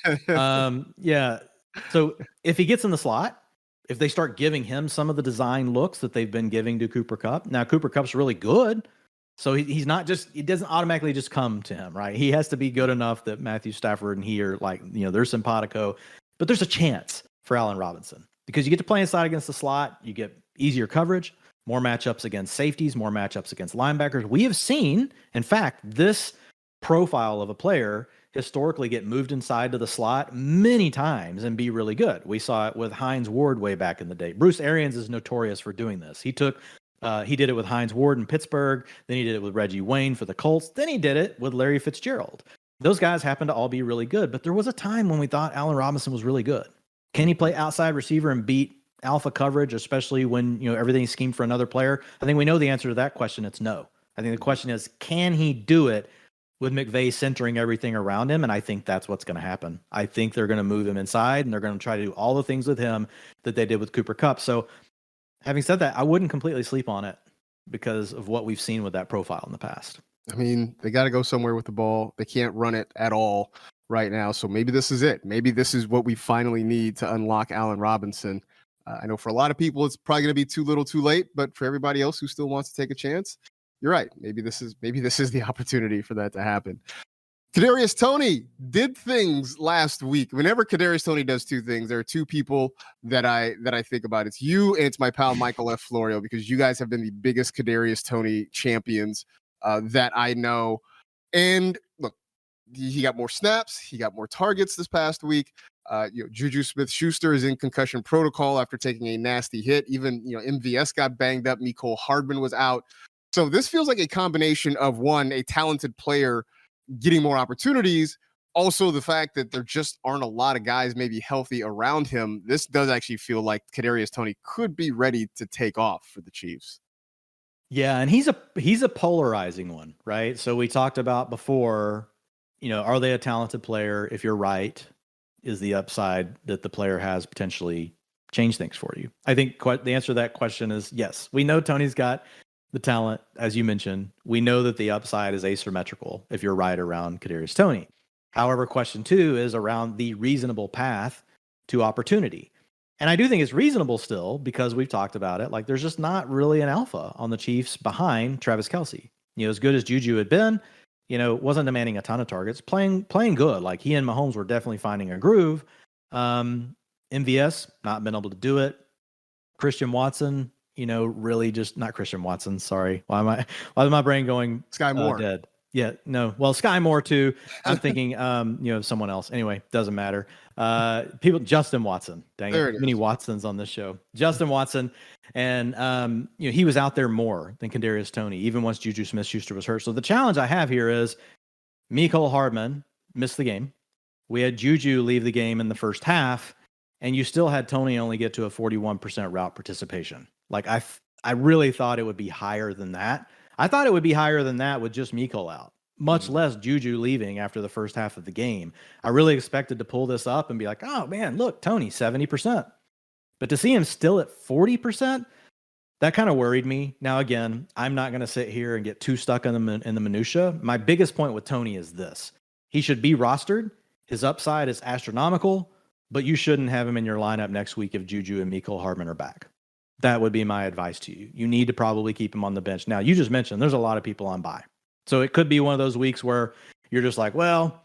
So if he gets in the slot, if they start giving him some of the design looks that they've been giving to Cooper Kupp, now Cooper Kupp's really good. So he's not just, it doesn't automatically just come to him, right? He has to be good enough that Matthew Stafford and he are like, they're simpatico, but there's a chance for Allen Robinson because you get to play inside against the slot. You get easier coverage, more matchups against safeties, more matchups against linebackers. We have seen, in fact, this profile of a player historically get moved inside to the slot many times and be really good. We saw it with Hines Ward way back in the day. Bruce Arians is notorious for doing this. He did it with Hines Ward in Pittsburgh. Then he did it with Reggie Wayne for the Colts. Then he did it with Larry Fitzgerald. Those guys happen to all be really good, but there was a time when we thought Allen Robinson was really good. Can he play outside receiver and beat alpha coverage, especially when everything's schemed for another player? I think we know the answer to that question. It's no. I think the question is, can he do it with McVay centering everything around him? And I think that's what's going to happen. I think they're going to move him inside and they're going to try to do all the things with him that they did with Cooper Kupp. So having said that, I wouldn't completely sleep on it because of what we've seen with that profile in the past. I mean, they got to go somewhere with the ball. They can't run it at all right now. So maybe this is it. Maybe this is what we finally need to unlock Allen Robinson. I know for a lot of people, it's probably going to be too little too late, but for everybody else who still wants to take a chance, you're right. Maybe this is the opportunity for that to happen. Kadarius Toney did things last week. Whenever Kadarius Toney does two things, there are two people that I think about. It's you and it's my pal Michael F. Florio, because you guys have been the biggest Kadarius Toney champions that I know. And look, he got more snaps, he got more targets this past week. Juju Smith-Schuster is in concussion protocol after taking a nasty hit. Even MVS got banged up. Mecole Hardman was out. So this feels like a combination of, one, a talented player getting more opportunities, also the fact that there just aren't a lot of guys maybe healthy around him. This does actually feel like Kadarius Toney could be ready to take off for the Chiefs. Yeah, and he's a polarizing one, right? So we talked about before, are they a talented player? If you're right, is the upside that the player has potentially change things for you? I think the answer to that question is yes. We know Toney's got the talent, as you mentioned. We know that the upside is asymmetrical if you're right around Kadarius Toney. However, question two is around the reasonable path to opportunity. And I do think it's reasonable still because we've talked about it. Like, there's just not really an alpha on the Chiefs behind Travis Kelce. As good as Juju had been, wasn't demanding a ton of targets, playing good. Like, he and Mahomes were definitely finding a groove. MVS, not been able to do it. Christian Watson, really just not Christian Watson. Sorry. Why is my brain going Sky Moore? Dead? Yeah, no. Well, Sky Moore too. I'm thinking, someone else. Anyway, doesn't matter. Justin Watson. Dang it. Too many Watsons on this show. Justin Watson. And, he was out there more than Kadarius Toney, even once Juju Smith-Schuster was hurt. So the challenge I have here is Mecole Hardman missed the game. We had Juju leave the game in the first half, and you still had Toney only get to a 41% route participation. Like, I really thought it would be higher than that. I thought it would be higher than that with just Miko out, much less Juju leaving after the first half of the game. I really expected to pull this up and be like, oh man, look, Tony, 70%. But to see him still at 40%, that kind of worried me. Now, again, I'm not going to sit here and get too stuck in the minutia. My biggest point with Tony is this. He should be rostered. His upside is astronomical, but you shouldn't have him in your lineup next week if Juju and Mecole Hardman are back. That would be my advice to you. You need to probably keep him on the bench. Now, you just mentioned there's a lot of people on bye. So it could be one of those weeks where you're just like, well,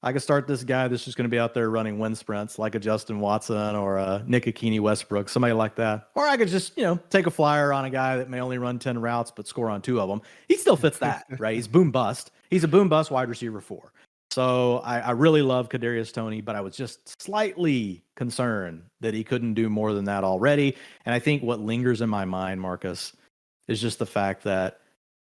I could start this guy that's just going to be out there running wind sprints like a Justin Watson or a Nick Akini Westbrook, somebody like that. Or I could just, take a flyer on a guy that may only run 10 routes but score on 2 of them. He still fits that, right? He's boom bust. He's a boom bust wide receiver 4. So I really love Kadarius Toney, but I was just slightly concerned that he couldn't do more than that already. And I think what lingers in my mind, Marcus, is just the fact that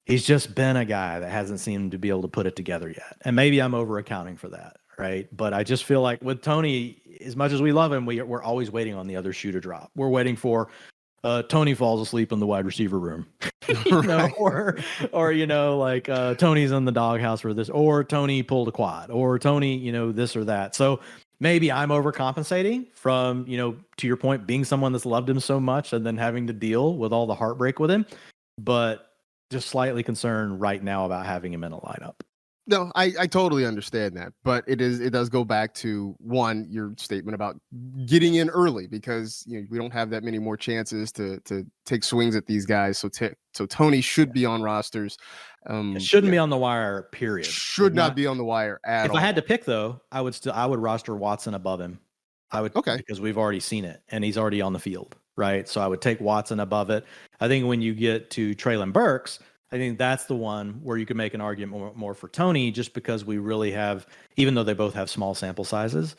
he's just been a guy that hasn't seemed to be able to put it together yet. And maybe I'm over accounting for that, right? But I just feel like with Toney, as much as we love him, we're always waiting on the other shoe to drop. We're waiting for Toney falls asleep in the wide receiver room, Right. or Toney's in the doghouse for this, or Toney pulled a quad, or Toney, this or that. So maybe I'm overcompensating from, to your point, being someone that's loved him so much and then having to deal with all the heartbreak with him, but just slightly concerned right now about having him in a lineup. No, I totally understand that, but it does go back to your statement about getting in early, because we don't have that many more chances to take swings at these guys. So Toney should be on rosters. It shouldn't be on the wire. Period. Should not be on the wire at all. If I had to pick, though, I would roster Watson above him. Okay, because we've already seen it and he's already on the field, right? So I would take Watson above it. I think when you get to Treylon Burks, I think that's the one where you can make an argument more for Toney, just because we really have, even though they both have small sample sizes,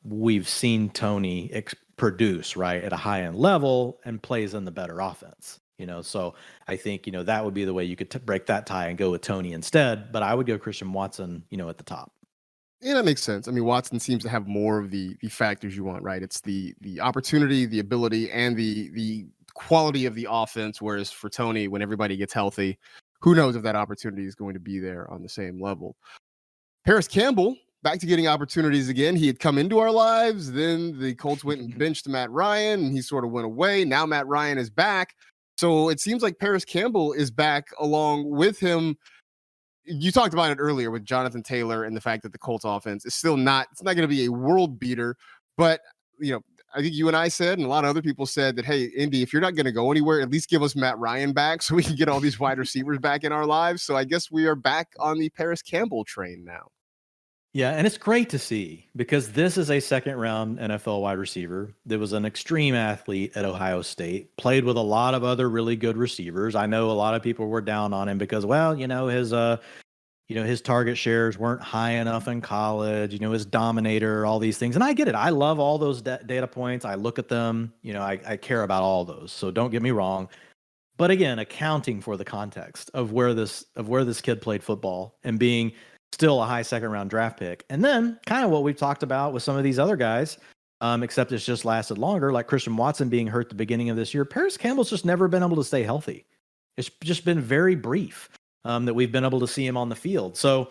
we've seen Toney produce, right, at a high end level and plays in the better offense. So I think, that would be the way you could break that tie and go with Toney instead. But I would go Christian Watson, at the top. Yeah, that makes sense. I mean, Watson seems to have more of the factors you want, right? It's the opportunity, the ability, and the quality of the offense. Whereas for Toney, when everybody gets healthy, who knows if that opportunity is going to be there on the same level. Paris Campbell, back to getting opportunities again. He had come into our lives. Then the Colts went and benched Matt Ryan, and he sort of went away. Now Matt Ryan is back. So it seems like Paris Campbell is back along with him. You talked about it earlier with Jonathan Taylor and the fact that the Colts offense is still it's not going to be a world beater, but I think you and I said, and a lot of other people said that, hey, Indy, if you're not going to go anywhere, at least give us Matt Ryan back so we can get all these wide receivers back in our lives. So I guess we are back on the Paris Campbell train now. Yeah, and it's great to see, because this is a second-round NFL wide receiver that was an extreme athlete at Ohio State, played with a lot of other really good receivers. I know a lot of people were down on him because, his target shares weren't high enough in college, his dominator, all these things. And I get it. I love all those data points. I look at them, I care about all those. So don't get me wrong. But again, accounting for the context of where this kid played football and being still a high second-round draft pick. And then kind of what we've talked about with some of these other guys, except it's just lasted longer, like Christian Watson being hurt at the beginning of this year. Paris Campbell's just never been able to stay healthy. It's just been very brief that we've been able to see him on the field. So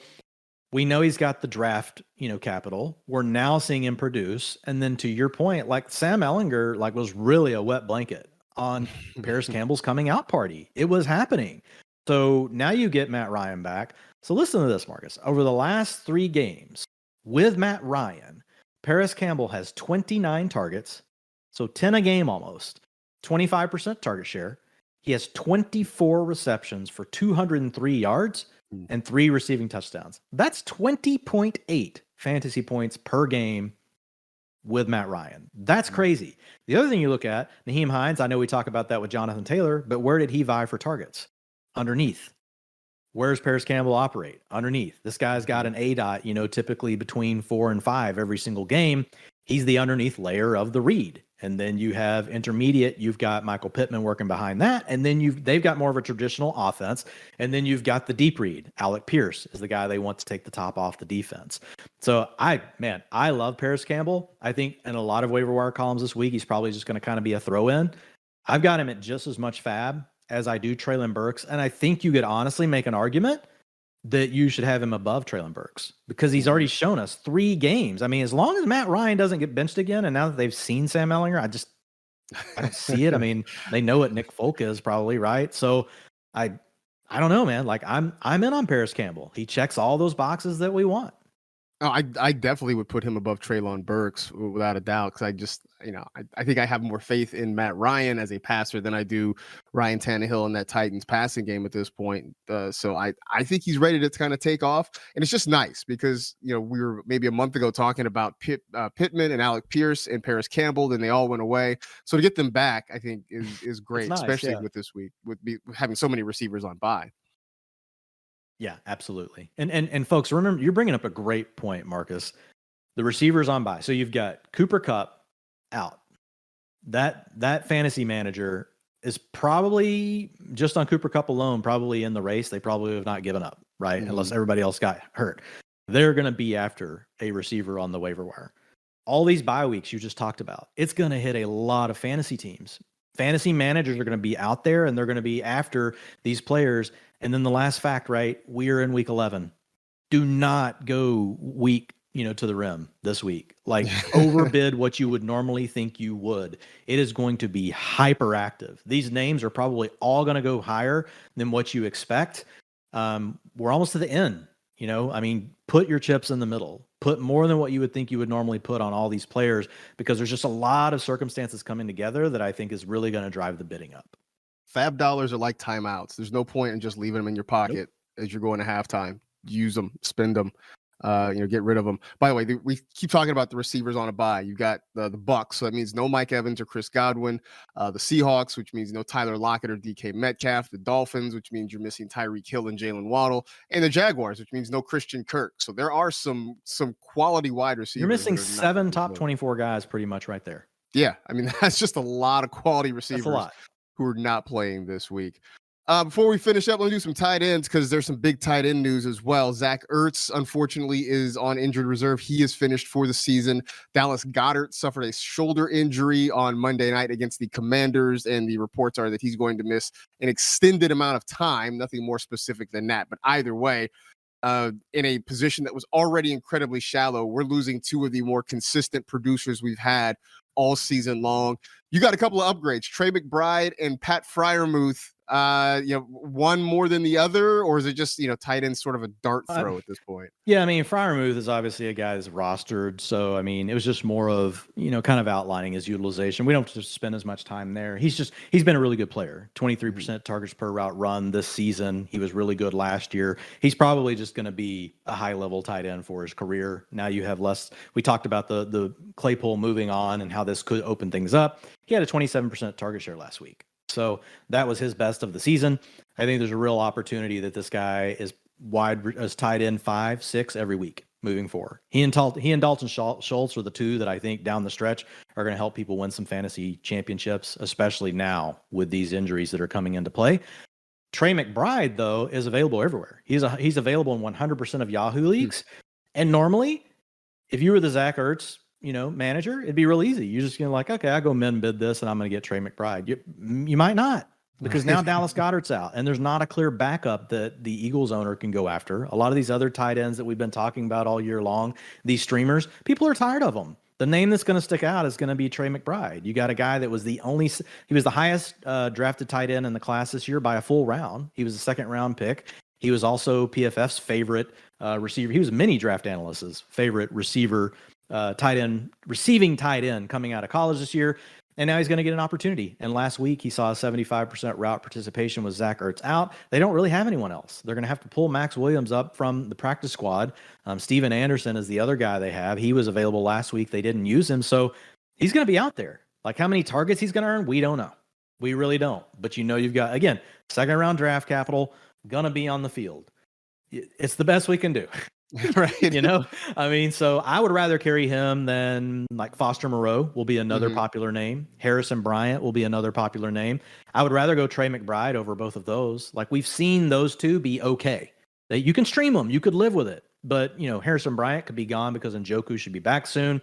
we know he's got the draft, capital. We're now seeing him produce. And then to your point, like Sam Ehlinger, was really a wet blanket on Paris Campbell's coming out party. It was happening. So now you get Matt Ryan back. So listen to this, Marcus. Over the last 3 games with Matt Ryan, Paris Campbell has 29 targets, so 10 a game almost, 25% target share. He has 24 receptions for 203 yards and 3 receiving touchdowns. That's 20.8 fantasy points per game with Matt Ryan. That's crazy. The other thing you look at, Nyheim Hines, I know we talk about that with Jonathan Taylor, but where did he vie for targets? Underneath. Where's Paris Campbell operate? Underneath. This guy's got an ADOT, typically between 4 and 5 every single game. He's the underneath layer of the read. And then you have intermediate, you've got Michael Pittman working behind that. And then they've got more of a traditional offense. And then you've got the deep read. Alec Pierce is the guy they want to take the top off the defense. So I love Paris Campbell. I think in a lot of waiver wire columns this week, he's probably just going to kind of be a throw in. I've got him at just as much fab as I do Treylon Burks. And I think you could honestly make an argument that you should have him above Treylon Burks because he's already shown us 3 games. I mean, as long as Matt Ryan doesn't get benched again, and now that they've seen Sam Ehlinger, I don't see it. I mean, they know what Nick Folk is probably, right? So I don't know, man. Like I'm in on Paris Campbell. He checks all those boxes that we want. Oh, I definitely would put him above Treylon Burks without a doubt because I just, I think I have more faith in Matt Ryan as a passer than I do Ryan Tannehill in that Titans passing game at this point. So I think he's ready to kind of take off. And it's just nice because, we were maybe a month ago talking about Pittman and Alec Pierce and Paris Campbell, then they all went away. So to get them back, I think is great, nice, especially with this week, with having so many receivers on bye. Yeah, absolutely. And folks, remember, you're bringing up a great point, Marcus. The receivers on bye. So you've got Cooper Kupp out. That fantasy manager is probably just on Cooper Kupp alone, probably in the race. They probably have not given up, right? Mm-hmm. Unless everybody else got hurt. They're going to be after a receiver on the waiver wire. All these bye weeks you just talked about, it's going to hit a lot of fantasy teams. Fantasy managers are going to be out there and they're going to be after these players. And then the last fact, right? We're in week 11. Do not go weak, to the rim this week. Like overbid what you would normally think you would. It is going to be hyperactive. These names are probably all going to go higher than what you expect. We're almost to the end. Put your chips in the middle. Put more than what you would think you would normally put on all these players because there's just a lot of circumstances coming together that I think is really going to drive the bidding up. Fab dollars are like timeouts. There's no point in just leaving them in your pocket as you're going to halftime. Use them, spend them, get rid of them. By the way, we keep talking about the receivers on a bye. You've got the Bucs, so that means no Mike Evans or Chris Godwin. The Seahawks, which means no Tyler Lockett or DK Metcalf. The Dolphins, which means you're missing Tyreek Hill and Jalen Waddle. And the Jaguars, which means no Christian Kirk. So there are some quality wide receivers. You're missing 7 top 24 guys pretty much right there. Yeah, that's just a lot of quality receivers. That's a lot. Who are not playing this week. Before we finish up, let's do some tight ends because there's some big tight end news as well. Zach Ertz, unfortunately, is on injured reserve. He is finished for the season. Dallas Goedert suffered a shoulder injury on Monday night against the Commanders, and the reports are that he's going to miss an extended amount of time. Nothing more specific than that. But either way, in a position that was already incredibly shallow, we're losing 2 of the more consistent producers we've had all season long. You got a couple of upgrades, Trey McBride and Pat Freiermuth. One more than the other, or is it just, tight end sort of a dart throw at this point? Yeah, Freiermuth is obviously a guy that's rostered. So, it was just more of, kind of outlining his utilization. We don't have to spend as much time there. He's been a really good player. 23% targets per route run this season. He was really good last year. He's probably just going to be a high-level tight end for his career. Now you have less. We talked about the Claypool moving on and how this could open things up. He had a 27% target share last week. So that was his best of the season. I think there's a real opportunity that this guy is tight end 5, 6 every week moving forward. He and Dalton Schultz are the 2 that I think down the stretch are going to help people win some fantasy championships, especially now with these injuries that are coming into play. Trey McBride, though, is available everywhere. He's available in 100% of Yahoo leagues. And normally, if you were the Zach Ertz manager, it'd be real easy. You're just going to okay, I go min bid this and I'm going to get Trey McBride. You might not, because now Dallas Goedert's out and there's not a clear backup that the Eagles owner can go after. A lot of these other tight ends that we've been talking about all year long, these streamers, people are tired of them. The name that's going to stick out is going to be Trey McBride. You got a guy that was he was the highest drafted tight end in the class this year by a full round. He was a 2nd round pick. He was also PFF's favorite receiver. He was many draft analysts' favorite receiver, receiving tight end coming out of college this year. And now he's going to get an opportunity. And last week he saw a 75% route participation with Zach Ertz out. They don't really have anyone else. They're going to have to pull Max Williams up from the practice squad. Steven Anderson is the other guy they have. He was available last week. They didn't use him. So he's going to be out there. Like how many targets he's going to earn, we don't know. We really don't. But you've got, again, 2nd round draft capital, going to be on the field. It's the best we can do. Right. So I would rather carry him than like Foster Moreau will be another popular name. Harrison Bryant will be another popular name. I would rather go Trey McBride over both of those. Like we've seen those 2 be okay. You can stream them. You could live with it. But, Harrison Bryant could be gone because Njoku should be back soon.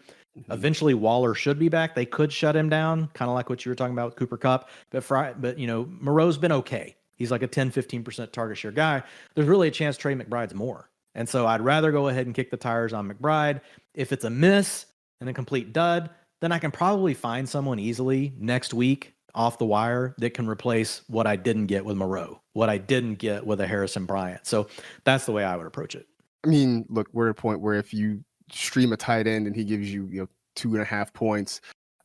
Eventually, Waller should be back. They could shut him down, kind of like what you were talking about with Cooper Kupp. But Moreau's been okay. He's like a 10, 15% target share guy. There's really a chance Trey McBride's more. And so I'd rather go ahead and kick the tires on McBride. If it's a miss and a complete dud, then I can probably find someone easily next week off the wire that can replace what I didn't get with Moreau, what I didn't get with a Harrison Bryant. So that's the way I would approach it. I mean, look, we're at a point where if you stream a tight end and he gives you, 2.5 points,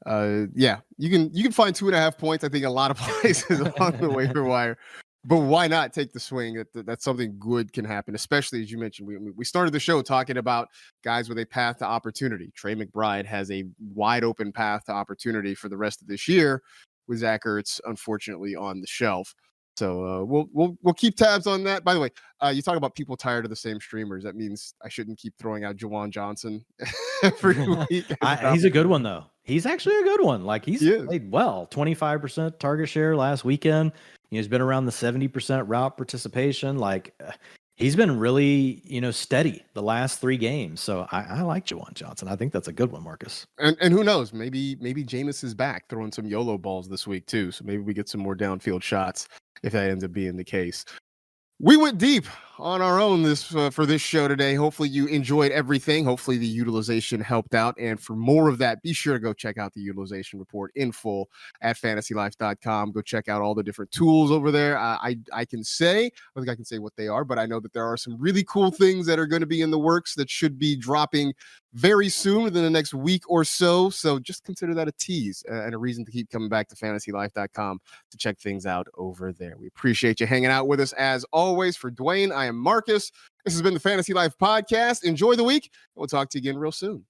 you can find 2.5 points, I think, a lot of places along the waiver wire. But why not take the swing? That's something good can happen, especially as you mentioned. We started the show talking about guys with a path to opportunity. Trey McBride has a wide open path to opportunity for the rest of this year, with Zach Ertz unfortunately on the shelf. So we'll keep tabs on that. By the way, you talk about people tired of the same streamers. That means I shouldn't keep throwing out Juwan Johnson every week. He's a good one though. He's actually a good one. Like he's played well. 25% target share last weekend. He's been around the 70% route participation. Like he's been really, steady the last 3 games. So I like Juwan Johnson. I think that's a good one, Marcus. And who knows? Maybe Jameis is back throwing some YOLO balls this week too. So maybe we get some more downfield shots if that ends up being the case. We went deep on our own for this show today. Hopefully you enjoyed everything. Hopefully the utilization helped out. And for more of that, be sure to go check out the utilization report in full at FantasyLife.com. Go check out all the different tools over there. I don't think I can say what they are, but I know that there are some really cool things that are going to be in the works that should be dropping very soon, within the next week or so. So just consider that a tease and a reason to keep coming back to FantasyLife.com to check things out over there. We appreciate you hanging out with us as always. For Dwayne, I am Marcus. This has been the Fantasy Life Podcast. Enjoy the week. We'll talk to you again real soon.